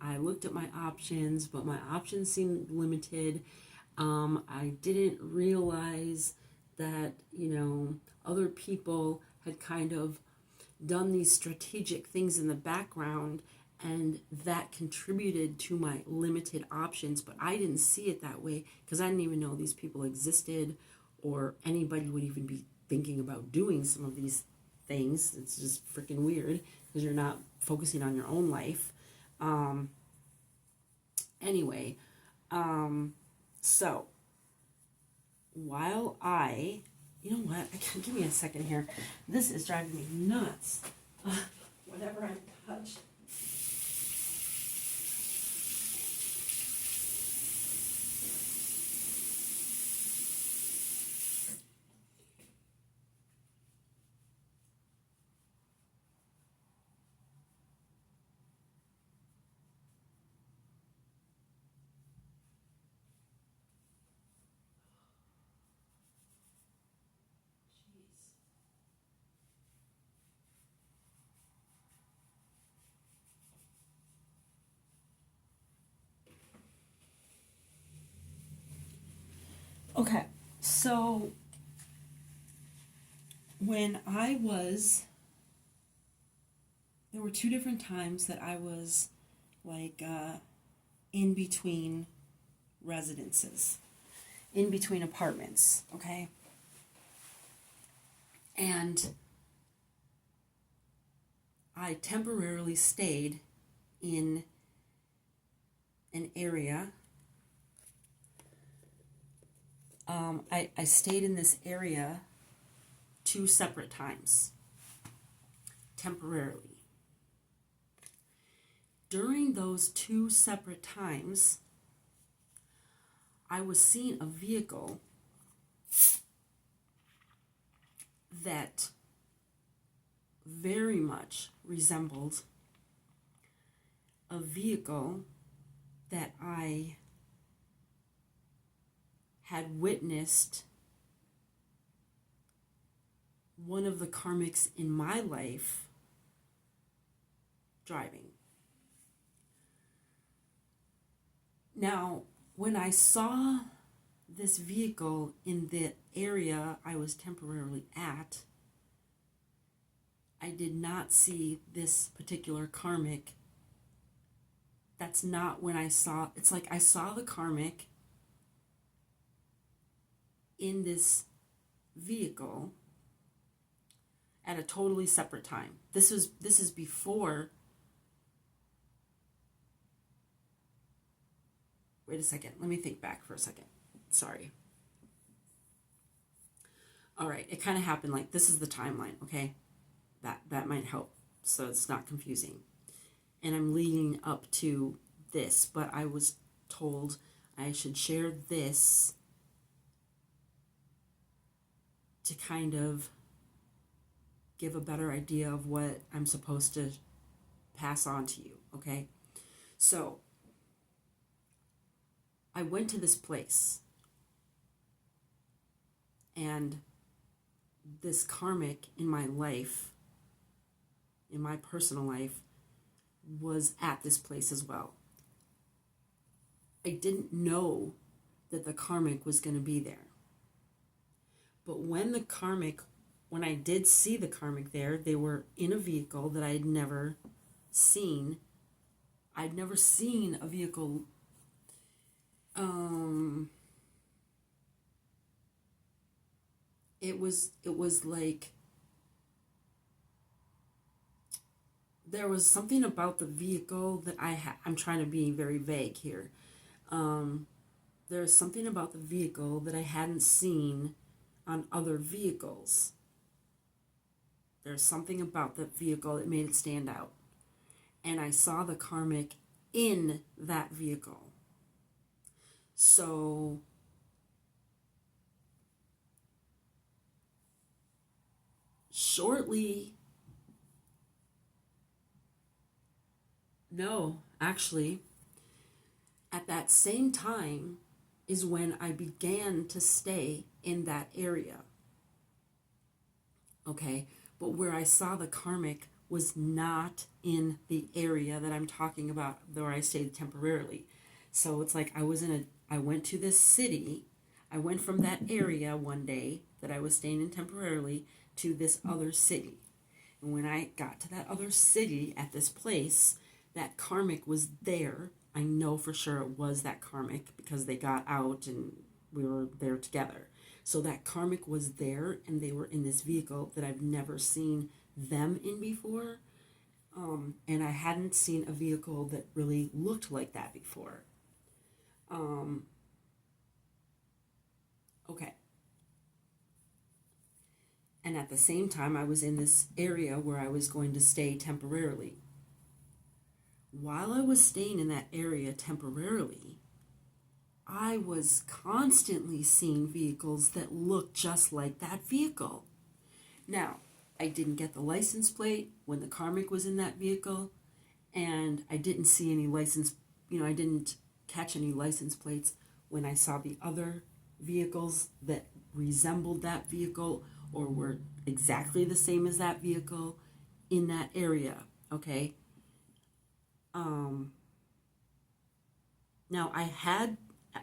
I looked at my options, but my options seemed limited. I didn't realize that, other people had kind of done these strategic things in the background, and that contributed to my limited options, but I didn't see it that way because I didn't even know these people existed, or anybody would even be thinking about doing some of these things. It's just freaking weird because you're not focusing on your own life. Anyway, so while you know what, give me a second here. This is driving me nuts. Whatever I touch. Okay, so there were two different times that I was like in between residences, in between apartments, okay? And I temporarily stayed in an area. I stayed in this area 2 separate times, temporarily. During those 2 separate times, I was seeing a vehicle that very much resembled a vehicle that I had witnessed one of the karmics in my life driving. Now, when I saw this vehicle in the area I was temporarily at, I did not see this particular karmic. That's not when I saw, it's like I saw the karmic in this vehicle at a totally separate time. This is before. Wait a second. Let me think back for a second. Sorry. All right. It kind of happened like this is the timeline. Okay, that might help so it's not confusing. And I'm leading up to this, but I was told I should share this to kind of give a better idea of what I'm supposed to pass on to you, okay? So, I went to this place, and this karmic in my life, in my personal life, was at this place as well. I didn't know that the karmic was going to be there. But when I did see the karmic there, they were in a vehicle that I had never seen. I'd never seen a vehicle it was like there was something about the vehicle that I'm trying to be very vague here. there's something about the vehicle that I hadn't seen on other vehicles. There's something about the vehicle that made it stand out. And I saw the karmic in that vehicle. So actually, at that same time is when I began to stay in that area. Okay, but where I saw the karmic was not in the area that I'm talking about, where I stayed temporarily. So it's like I went to this city. I went from that area one day that I was staying in temporarily to this other city. And when I got to that other city at this place, that karmic was there. I know for sure it was that karmic because they got out and we were there together. So that karmic was there, and they were in this vehicle that I've never seen them in before. And I hadn't seen a vehicle that really looked like that before. Okay. And at the same time, I was in this area where I was going to stay temporarily. While I was staying in that area temporarily, I was constantly seeing vehicles that looked just like that vehicle. Now, I didn't get the license plate when the karmic was in that vehicle, and I didn't see any I didn't catch any license plates when I saw the other vehicles that resembled that vehicle or were exactly the same as that vehicle in that area, okay? Now I had,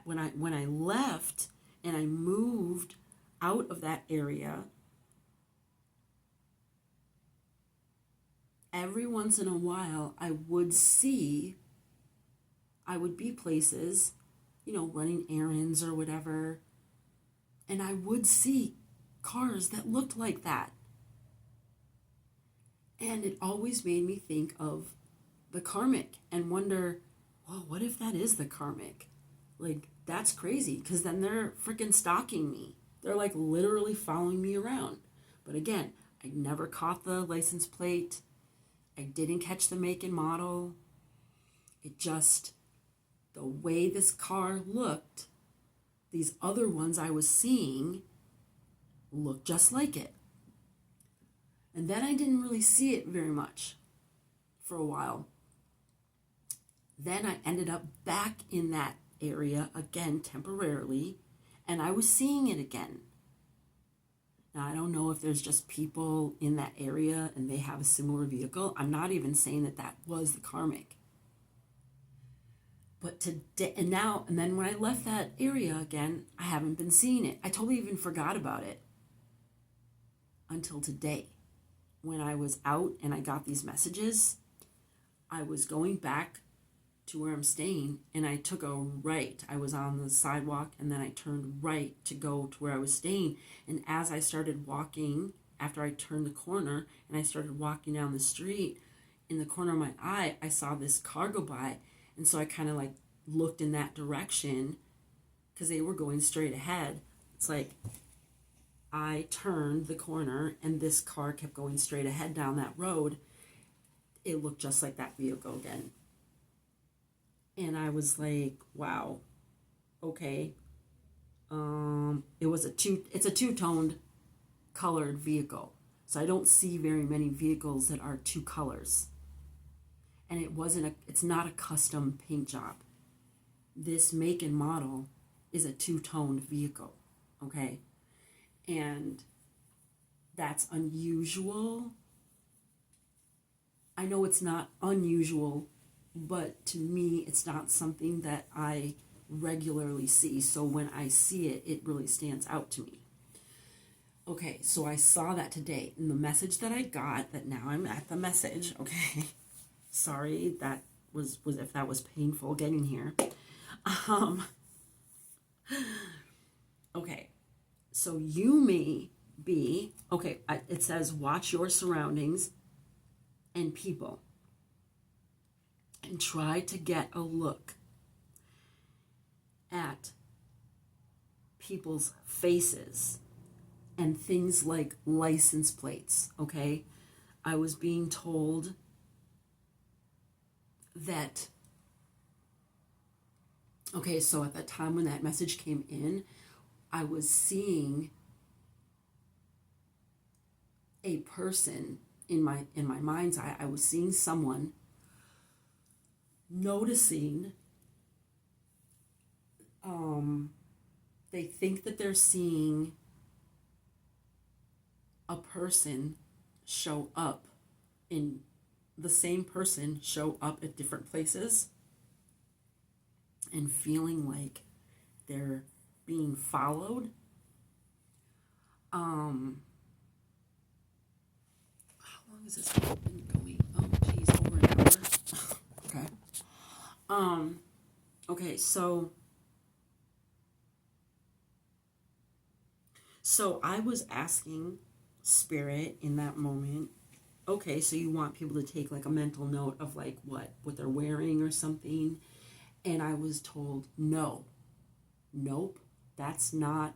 when I left and I moved out of that area, every once in a while I would be places, running errands or whatever, and I would see cars that looked like that. And it always made me think of the karmic and wonder, well, what if that is the karmic? Like, that's crazy, because then they're freaking stalking me. They're like literally following me around. But again, I never caught the license plate. I didn't catch the make and model. It just, the way this car looked, these other ones I was seeing looked just like it. And then I didn't really see it very much for a while. Then I ended up back in that area again temporarily, and I was seeing it again. Now, I don't know if there's just people in that area and they have a similar vehicle. I'm not even saying that was the karmic. But today, and then when I left that area again, I haven't been seeing it. I totally even forgot about it until today. When I was out and I got these messages, I was going back to where I'm staying, and I took a right. I was on the sidewalk, and then I turned right to go to where I was staying. And as I started walking, after I turned the corner and I started walking down the street, in the corner of my eye, I saw this car go by. And so I kind of like looked in that direction because they were going straight ahead. It's like I turned the corner and this car kept going straight ahead down that road. It looked just like that vehicle again. And I was like, wow, okay. It's a two-toned colored vehicle. So I don't see very many vehicles that are two colors. And it's not a custom paint job. This make and model is a two-toned vehicle, okay? And that's unusual. I know it's not unusual, but to me, it's not something that I regularly see. So when I see it, it really stands out to me. Okay, so I saw that today. And the message that I got, that now I'm at the message, okay? Sorry, that was if that was painful getting here. Okay, so you may be, it says watch your surroundings and people and try to get a look at people's faces and things like license plates, okay? I was being told that, okay, so at that time when that message came in, I was seeing a person in my mind's eye. I was seeing someone noticing, they think that they're seeing a person show up in the same person show up at different places and feeling like they're being followed. How long has this been going? Oh geez, over an hour. Okay. Okay, so I was asking Spirit in that moment, okay, so you want people to take like a mental note of like what they're wearing or something. And I was told, no, nope, no,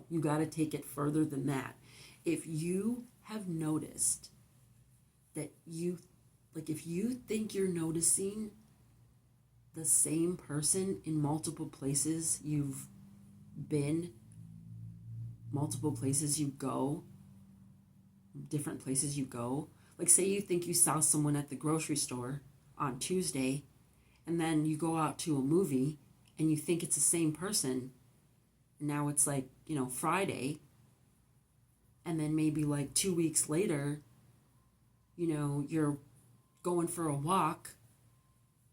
you got to take it further than that. If you have noticed that if you think you're noticing the same person in multiple places you've been, multiple places you go, different places you go, like say you think you saw someone at the grocery store on Tuesday, and then you go out to a movie and you think it's the same person, and now it's like, Friday, and then maybe like 2 weeks later, you're going for a walk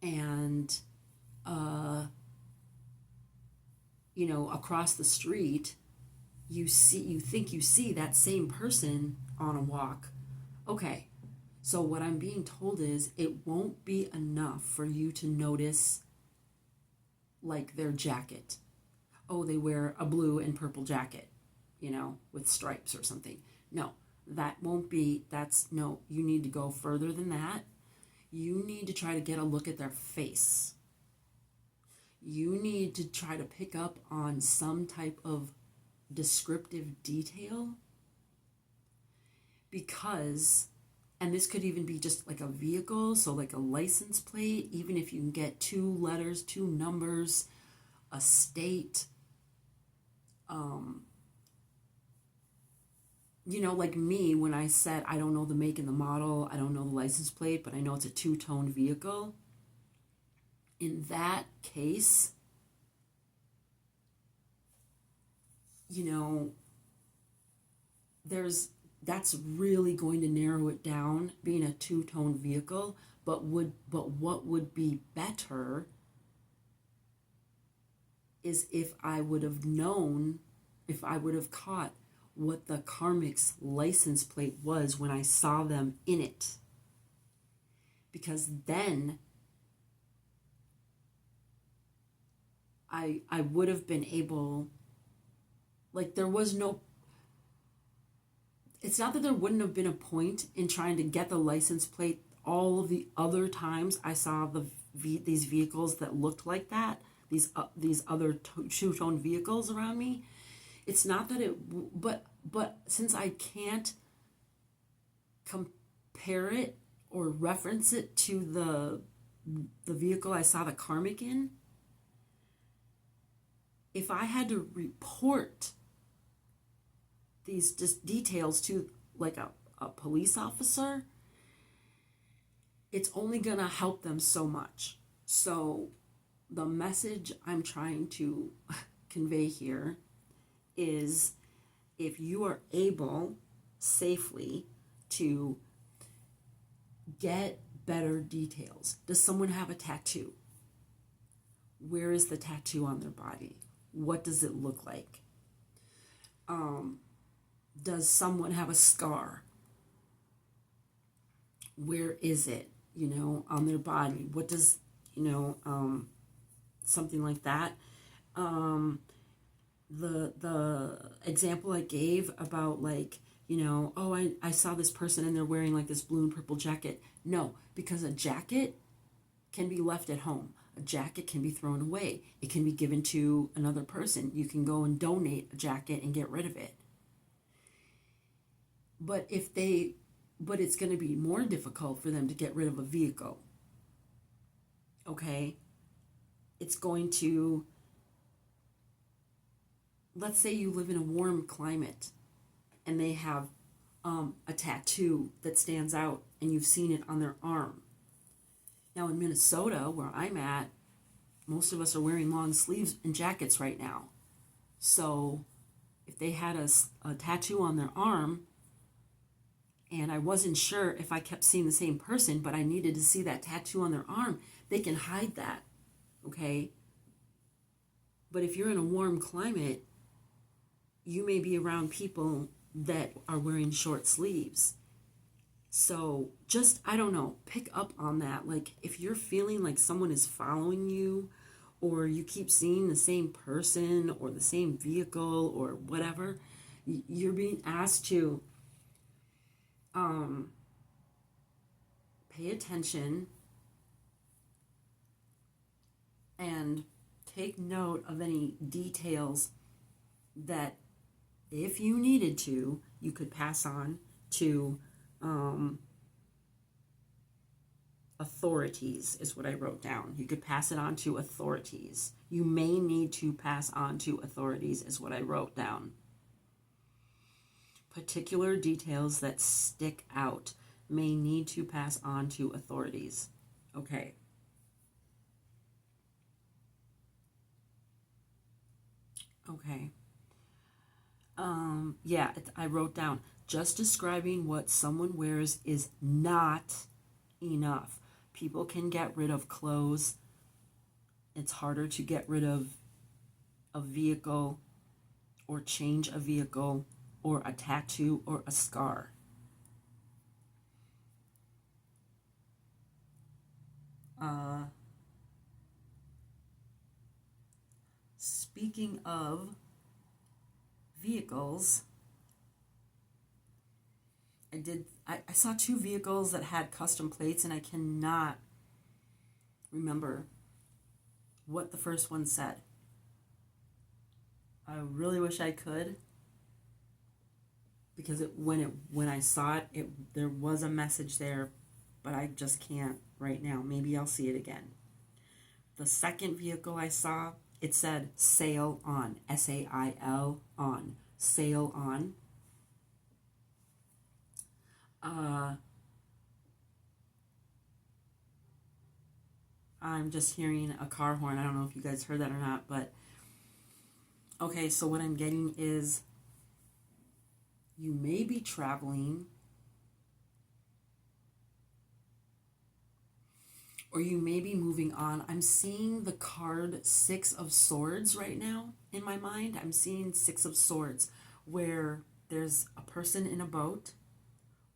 and across the street you think you see that same person on a walk. Okay, so what I'm being told is it won't be enough for you to notice like their jacket. Oh, they wear a blue and purple jacket, with stripes or something. No, that won't be, you need to go further than that. You need to try to get a look at their face. You need to try to pick up on some type of descriptive detail, because, and this could even be just like a vehicle, so like a license plate, even if you can get 2 letters, 2 numbers, a state, like me, when I said I don't know the make and the model, I don't know the license plate, but I know it's a 2-tone vehicle. In that case, that's really going to narrow it down, being a 2-tone vehicle. But what would be better is if I would have caught what the Karmic's license plate was when I saw them in it. Because then I would have been able, like, there was no, it's not that there wouldn't have been a point in trying to get the license plate all of the other times I saw these vehicles that looked like that, these other 2-tone vehicles around me. It's not that but since I can't compare it or reference it to the vehicle I saw the Karmic in, if I had to report these just details to like a police officer, it's only gonna help them so much. So the message I'm trying to convey here is, if you are able safely to get better details. Does someone have a tattoo? Where is the tattoo on their body? What does it look like? Does someone have a scar? Where is it, on their body? What does, something like that. The example I gave about like, I saw this person and they're wearing like this blue and purple jacket. No, because a jacket can be left at home. A jacket can be thrown away. It can be given to another person. You can go and donate a jacket and get rid of it. But it's going to be more difficult for them to get rid of a vehicle. Okay? It's going to, let's say you live in a warm climate and they have a tattoo that stands out and you've seen it on their arm. Now in Minnesota, where I'm at, most of us are wearing long sleeves and jackets right now. So if they had a tattoo on their arm and I wasn't sure if I kept seeing the same person, but I needed to see that tattoo on their arm, they can hide that, okay? But if you're in a warm climate, you may be around people that are wearing short sleeves. So just, I don't know, pick up on that. Like if you're feeling like someone is following you, or you keep seeing the same person or the same vehicle or whatever, you're being asked to pay attention and take note of any details that if you needed to, you could pass on to authorities, is what I wrote down. You could pass it on to authorities. You may need to pass on to authorities, is what I wrote down. Particular details that stick out may need to pass on to authorities. Okay. Okay. I wrote down, just describing what someone wears is not enough. People can get rid of clothes. It's harder to get rid of a vehicle or change a vehicle or a tattoo or a scar. Speaking of vehicles, I saw two vehicles that had custom plates, and I cannot remember what the first one said. I really wish I could, because when I saw it, there was a message there, but I just can't right now. Maybe I'll see it again. The second vehicle I saw, it said sail on, SAIL on, sail on. I'm just hearing a car horn. I don't know if you guys heard that or not, but okay, so what I'm getting is you may be traveling, or you may be moving on. I'm seeing the card 6 of Swords right now in my mind. I'm seeing 6 of Swords, where there's a person in a boat,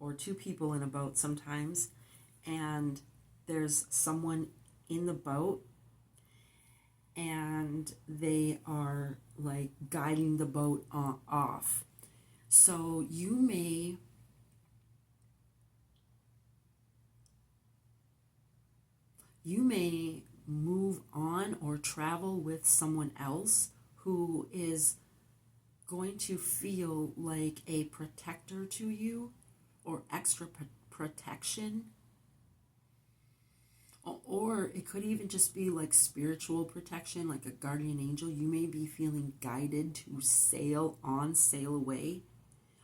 or two people in a boat sometimes, and there's someone in the boat, and they are like guiding the boat off. So you may move on or travel with someone else who is going to feel like a protector to you, or extra protection. Or it could even just be like spiritual protection, like a guardian angel. You may be feeling guided to sail on, sail away.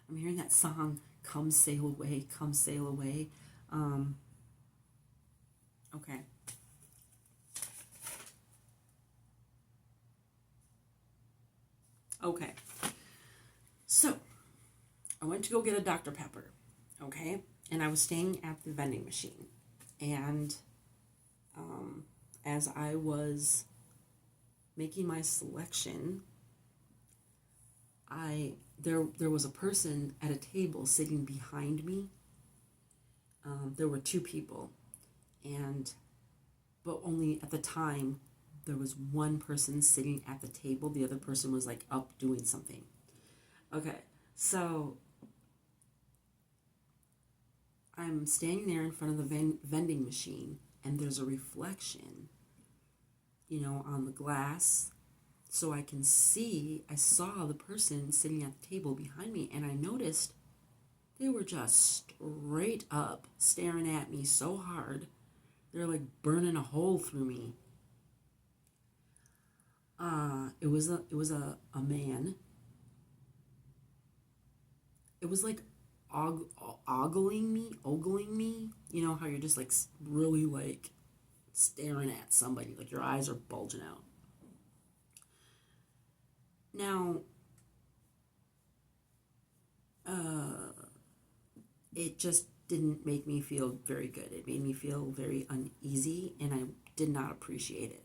I'm hearing that song, Come Sail Away, Come Sail Away. Okay. Okay. So, I went to go get a Dr. Pepper, okay? And I was staying at the vending machine. And as I was making my selection, there was a person at a table sitting behind me. There were two people, but only at the time there was one person sitting at the table. The other person was like up doing something. Okay, so I'm standing there in front of the vending machine, and there's a reflection on the glass so I saw the person sitting at the table behind me, and I noticed they were just straight up staring at me so hard. They're like burning a hole through me. It was a man. It was like ogling me. You know how you're just like really like staring at somebody, like your eyes are bulging out. Now, it just didn't make me feel very good. It made me feel very uneasy, and I did not appreciate it.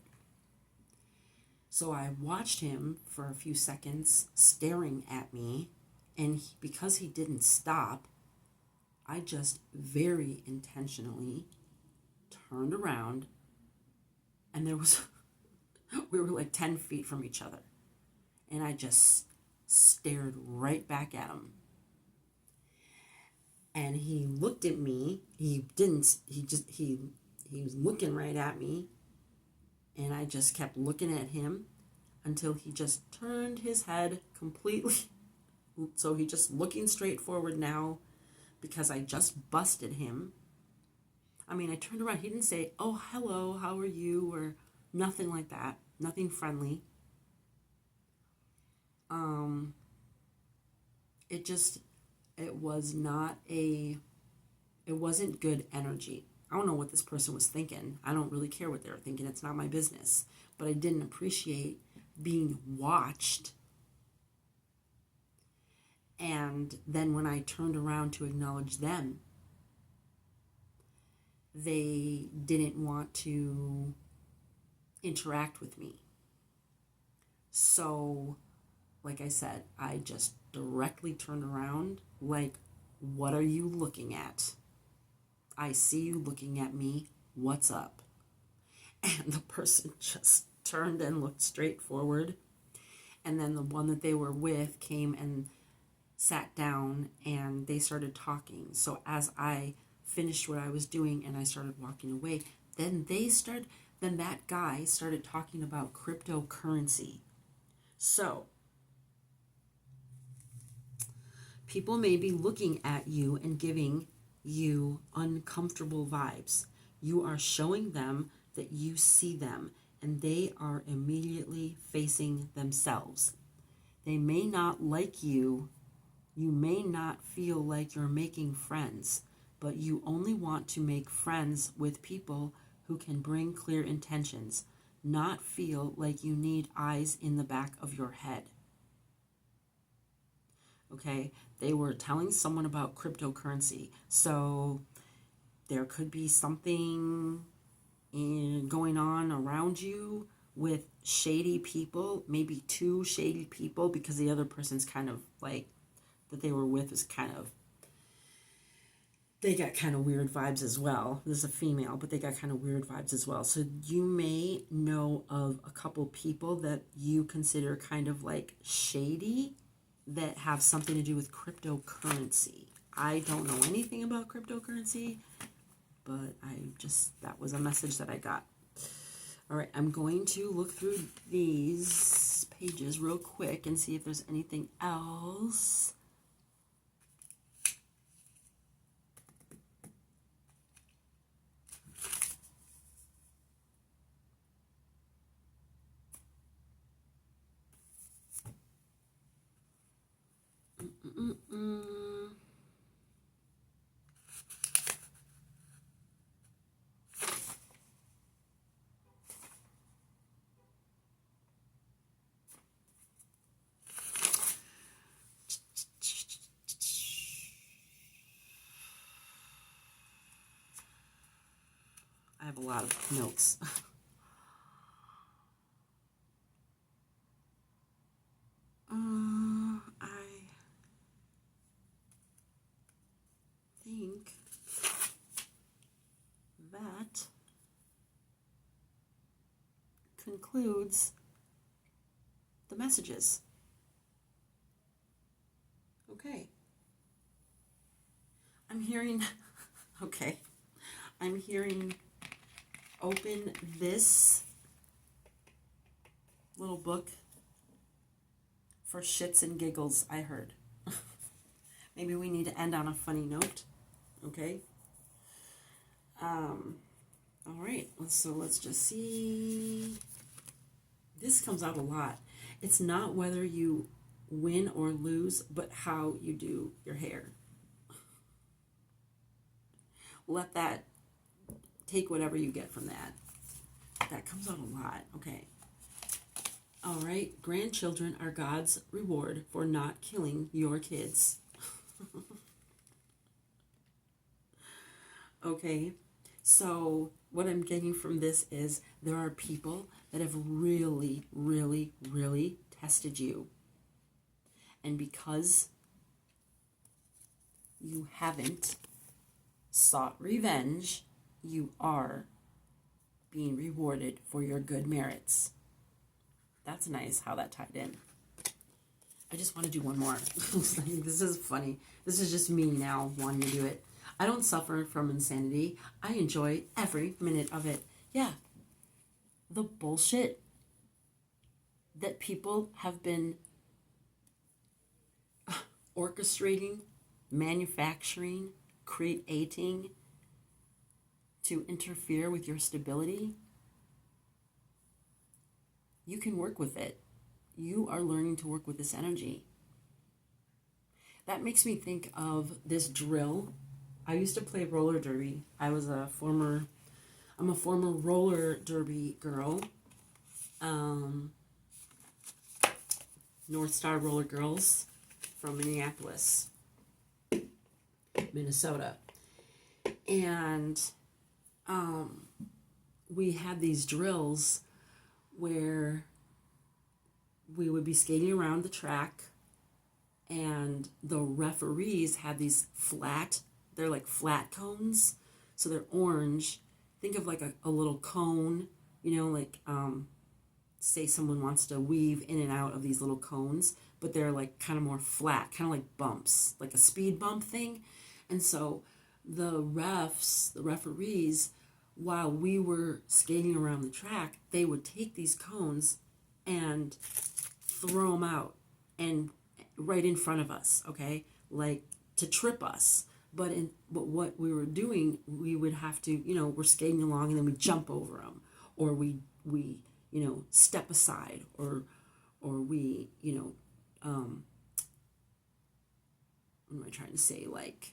So I watched him for a few seconds staring at me, and because he didn't stop, I just very intentionally turned around, and we were like 10 feet from each other, and I just stared right back at him. And he looked at me. He was looking right at me, and I just kept looking at him until he just turned his head completely. So he just looking straight forward now, because I just busted him. I mean, I turned around. He didn't say, "Oh, hello, how are you?" or nothing like that. Nothing friendly. It wasn't good energy. I don't know what this person was thinking. I don't really care what they were thinking. It's not my business. But I didn't appreciate being watched. And then when I turned around to acknowledge them, they didn't want to interact with me. So, like I said, I just directly turned around like, "What are you looking at? I see you looking at me. What's up?" And the person just turned and looked straight forward. And then the one that they were with came and sat down, and they started talking. So as I finished what I was doing and I started walking away, then that guy started talking about cryptocurrency. So people may be looking at you and giving you uncomfortable vibes. You are showing them that you see them, and they are immediately facing themselves. They may not like you. You may not feel like you're making friends, but you only want to make friends with people who can bring clear intentions, not feel like you need eyes in the back of your head. Okay, they were telling someone about cryptocurrency. So there could be something going on around you with shady people, maybe two shady people, because the other person's kind of like, that they were with was they got kind of weird vibes as well. This is a female, but they got kind of weird vibes as well. So you may know of a couple people that you consider kind of like shady that have something to do with cryptocurrency. I don't know anything about cryptocurrency, but that was a message that I got. All right, I'm going to look through these pages real quick and see if there's anything else. I have a lot of notes. I think that concludes the messages. Okay. I'm hearing open this little book for shits and giggles, I heard. Maybe we need to end on a funny note. Okay. All right. So let's just see. This comes out a lot. It's not whether you win or lose, but how you do your hair. Let that take whatever you get from that. That comes out a lot. Okay. All right. Grandchildren are God's reward for not killing your kids. Okay. So what I'm getting from this is there are people that have really, really, really tested you. And because you haven't sought revenge, you are being rewarded for your good merits. That's nice how that tied in. I just want to do one more. This is funny. This is just me now wanting to do it. I don't suffer from insanity. I enjoy every minute of it. Yeah. The bullshit that people have been orchestrating, manufacturing, creating to interfere with your stability, you can work with it. You are learning to work with this energy. That makes me think of this drill. I used to play roller derby. I'm a former roller derby girl. North Star Roller Girls from Minneapolis, Minnesota. And we had these drills where we would be skating around the track, and the referees had these they're like flat cones, so they're orange. Think of like a little cone, like say someone wants to weave in and out of these little cones, but they're like kind of more flat, kind of like bumps, like a speed bump thing. And so the referees, while we were skating around the track, they would take these cones and throw them out and right in front of us, okay, like to trip us. But what we were doing, we would have to, we're skating along and then we jump over them, or we step aside, or we, what am I trying to say? Like,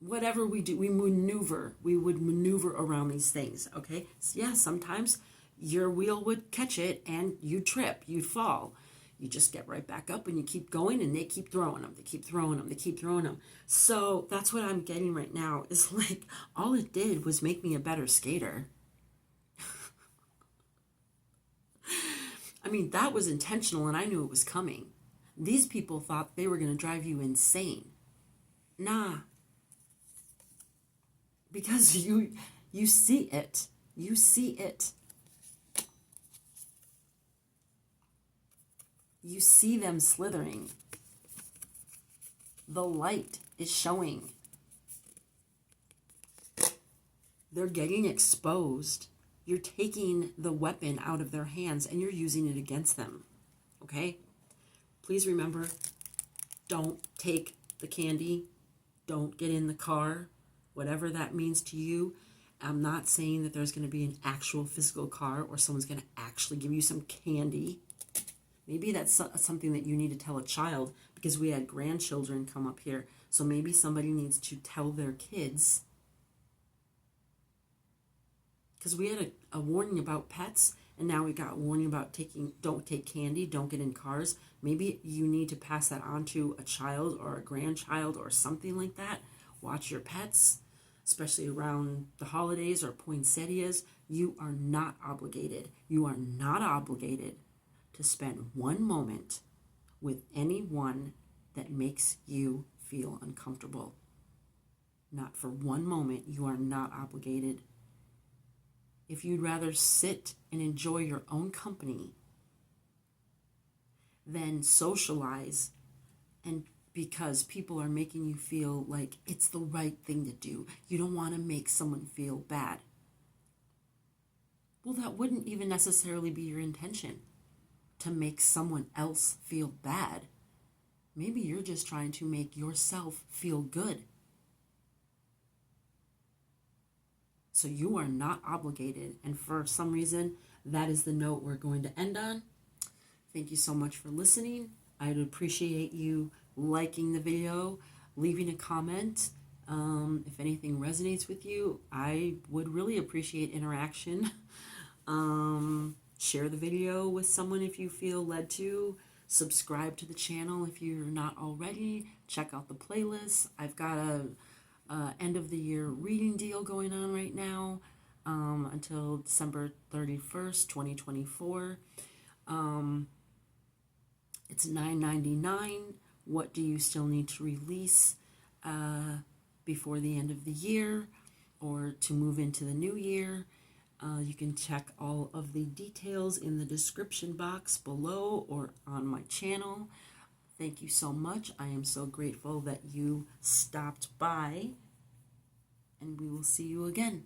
whatever we do, we would maneuver around these things, okay? So yeah, sometimes your wheel would catch it and you'd trip, you'd fall. You just get right back up and you keep going, and they keep throwing them. They keep throwing them. They keep throwing them. So that's what I'm getting right now, is like all it did was make me a better skater. I mean, that was intentional, and I knew it was coming. These people thought they were going to drive you insane. Nah. Because you see it. You see it. You see them slithering. The light is showing. They're getting exposed. You're taking the weapon out of their hands and you're using it against them. Okay? Please remember, don't take the candy. Don't get in the car. Whatever that means to you. I'm not saying that there's going to be an actual physical car or someone's going to actually give you some candy. Maybe that's something that you need to tell a child, because we had grandchildren come up here. So maybe somebody needs to tell their kids. Because we had a warning about pets, and now we got a warning about don't take candy, don't get in cars. Maybe you need to pass that on to a child or a grandchild or something like that. Watch your pets, especially around the holidays or poinsettias. You are not obligated. You are not obligated to spend one moment with anyone that makes you feel uncomfortable. Not for one moment. You are not obligated. If you'd rather sit and enjoy your own company than socialize, and because people are making you feel like it's the right thing to do, you don't want to make someone feel bad. Well, that wouldn't even necessarily be your intention. to make someone else feel bad. Maybe you're just trying to make yourself feel good. So you are not obligated. And for some reason, that is the note we're going to end on. Thank you so much for listening. I'd appreciate you liking the video, leaving a comment. If anything resonates with you, I would really appreciate interaction. Share the video with someone if you feel led to. Subscribe to the channel if you're not already. Check out the playlist. I've got a end of the year reading deal going on right now until December 31st, 2024. It's $9.99. What do you still need to release before the end of the year or to move into the new year? You can check all of the details in the description box below or on my channel. Thank you so much. I am so grateful that you stopped by, and we will see you again.